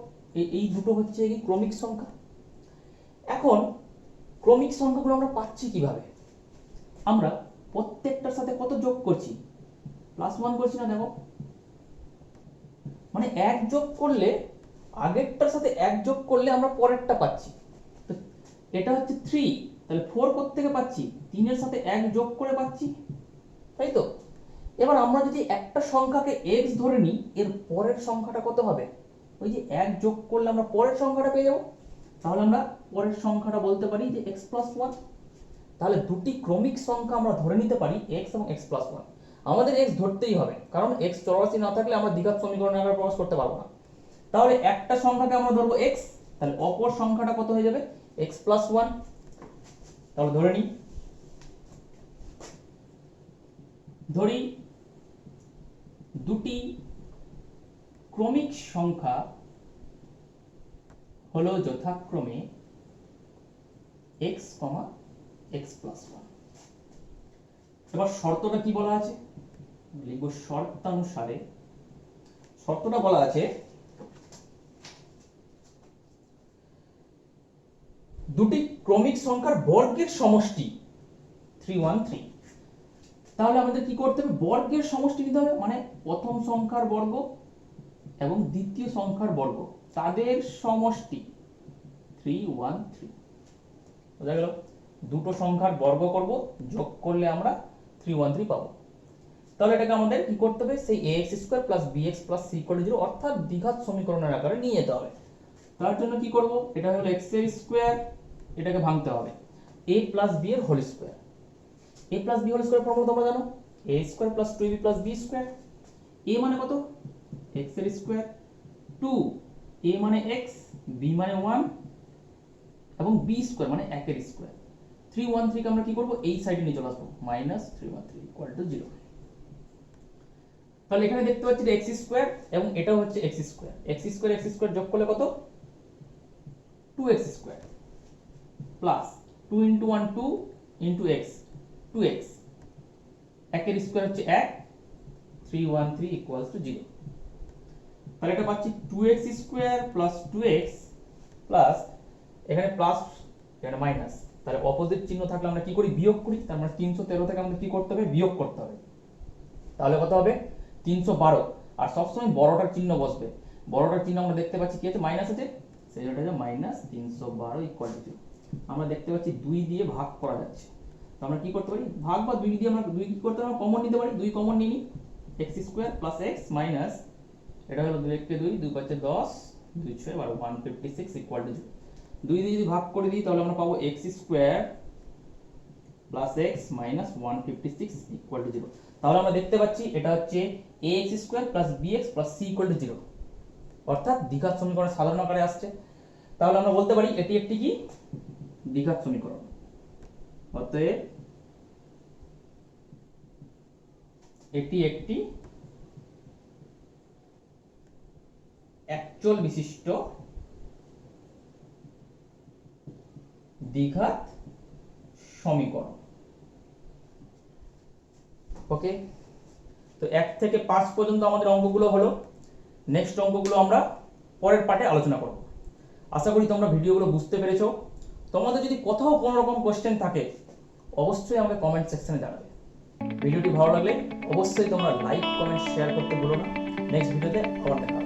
এই দুটো হচ্ছে কি ক্রমিক সংখ্যা। এখন ক্রমিক সংখ্যাগুলো আমরা পাচ্ছি কিভাবে, আমরা প্রত্যেকটার সাথে কত যোগ করছি +1 করছি না, দেখো মানে 1 যোগ করলে আগেরটার সাথে 1 যোগ করলে আমরা পরেরটা পাচ্ছি। তো এটা হচ্ছে 3, তাহলে 4 কোথা থেকে পাচ্ছি 3 এর সাথে 1 যোগ করে পাচ্ছি, তাই তো। এবার আমরা যদি একটা সংখ্যাকে x ধরে নিই, এর পরের সংখ্যাটা কত হবে, ওই যে 1 যোগ করলে আমরা পরের সংখ্যাটা পেয়ে যাব। তাহলে আমরা পরের সংখ্যাটা বলতে পারি যে x + 1। তাহলে দুটি ক্রমিক সংখ্যা আমরা ধরে নিতে পারি x এবং x + 1। আমাদের x ধরতেই হবে, কারণ x চলরাশি না থাকলে আমরা দ্বিঘাত সমীকরণে আকারে প্রকাশ করতে পারবো না। তাহলে একটা সংখ্যাকে আমরা ধরবো x, তাহলে অপর সংখ্যাটা কত হয়ে যাবে x + 1। তাহলে ধরি দুটি ক্রমিক সংখ্যা হলো যথাক্রমে x, x + 1। এবার শর্তটা কি বলা আছে লিখব, শর্তানুসারে শর্তটা বলা আছে দুটি ক্রমিক সংখ্যার বর্গের সমষ্টি 313। তাহলে আমাদের কি করতে হবে বর্গের সমষ্টি নিতে হবে, মানে প্রথম সংখ্যার বর্গ এবং দ্বিতীয় সংখ্যার বর্গ তাদের সমষ্টি 313। বোঝা গেল, দুটো সংখ্যার বর্গ করব, যোগ করলে আমরা 313 পাবো। তাহলে এটাকে আমাদের কি করতে হবে সেই ax² + bx + c = 0 অর্থাৎ দ্বিঘাত সমীকরণের আকারে নিয়ে যেতে হবে। তার জন্য কি করব, এটা হলো x এর স্কয়ার, এটাকে ভাঙতে হবে a + b এর whole square. a + b whole square formula তোমরা জানো, a² + 2ab + b²। a মানে কত x এর স্কয়ার, 2 a মানে x, b মানে 1 এবং b² মানে 1 এর স্কয়ার। 313 কে আমরা কি করব এই সাইডে নিয়ে চলে আসবো, -313 = 0। তাহলে এখানে দেখতে পাচ্ছি যে x² এবং এটাও হচ্ছে x², x² যোগ করলে কত 2x² প্লাস 2 × 1 2 × x 2x, 1 এর স্কয়ার হচ্ছে 1, 313 = 0। তাহলে এটা পাচ্ছি 2x² + 2x প্লাস এখানে প্লাস এখানে মাইনাস, তাহলে অপোজিট চিহ্ন থাকলে আমরা কি করি বিয়োগ করি। তার মানে 313 থেকে আমাদের কি করতে হবে বিয়োগ করতে হবে। তাহলে কত হবে 312। আর সব সময় বড়টার চিহ্ন বসবে, বড়টার চিহ্ন আমরা দেখতে পাচ্ছি কি আছে মাইনাস আছে, সেটা হচ্ছে -312 = 0। আমরা দেখতে পাচ্ছি 2 দিয়ে ভাগ করা যাচ্ছে, তো আমরা কি করতে পারি ভাগ বা 2 দিয়ে আমরা 2 কি করতে পারি কমন নিতে পারি, 2 কমন নিই, x² + x মাইনাস এটা হলো 2 × 2 2 × 5 = 10, 2 × 6 = 156 = 0। 2 দিয়ে যদি ভাগ করে দিই তাহলে আমরা পাবো x² + x মাইনাস 156 = 0। তাহলে আমরা দেখতে পাচ্ছি এটা হচ্ছে ax² + bx + c = 0 অর্থাৎ দ্বিঘাত সমীকরণ সাধারণ আকারে আসছে। তাহলে আমরা বলতে পারি এটি একটি কি দ্বিঘাত সমীকরণ। অতএব এটি একটি একচল বিশিষ্ট দ্বিঘাত সমীকরণ। ওকে, তো 1 থেকে 5 পর্যন্ত আমাদের অঙ্কগুলো হলো। নেক্সট অঙ্কগুলো আমরা পরের পার্টে আলোচনা করব। আশা করি তোমরা ভিডিওগুলো বুঝতে পেরেছো। তোমাদের যদি কোথাও কোনো রকম কোশ্চেন থাকে অবশ্যই আমাকে কমেন্ট সেকশনে জানাবে। ভিডিওটি ভালো লাগলে অবশ্যই তোমরা লাইক কমেন্ট শেয়ার করতে ভুলো না। নেক্সট ভিডিওতে আবার দেখা হবে।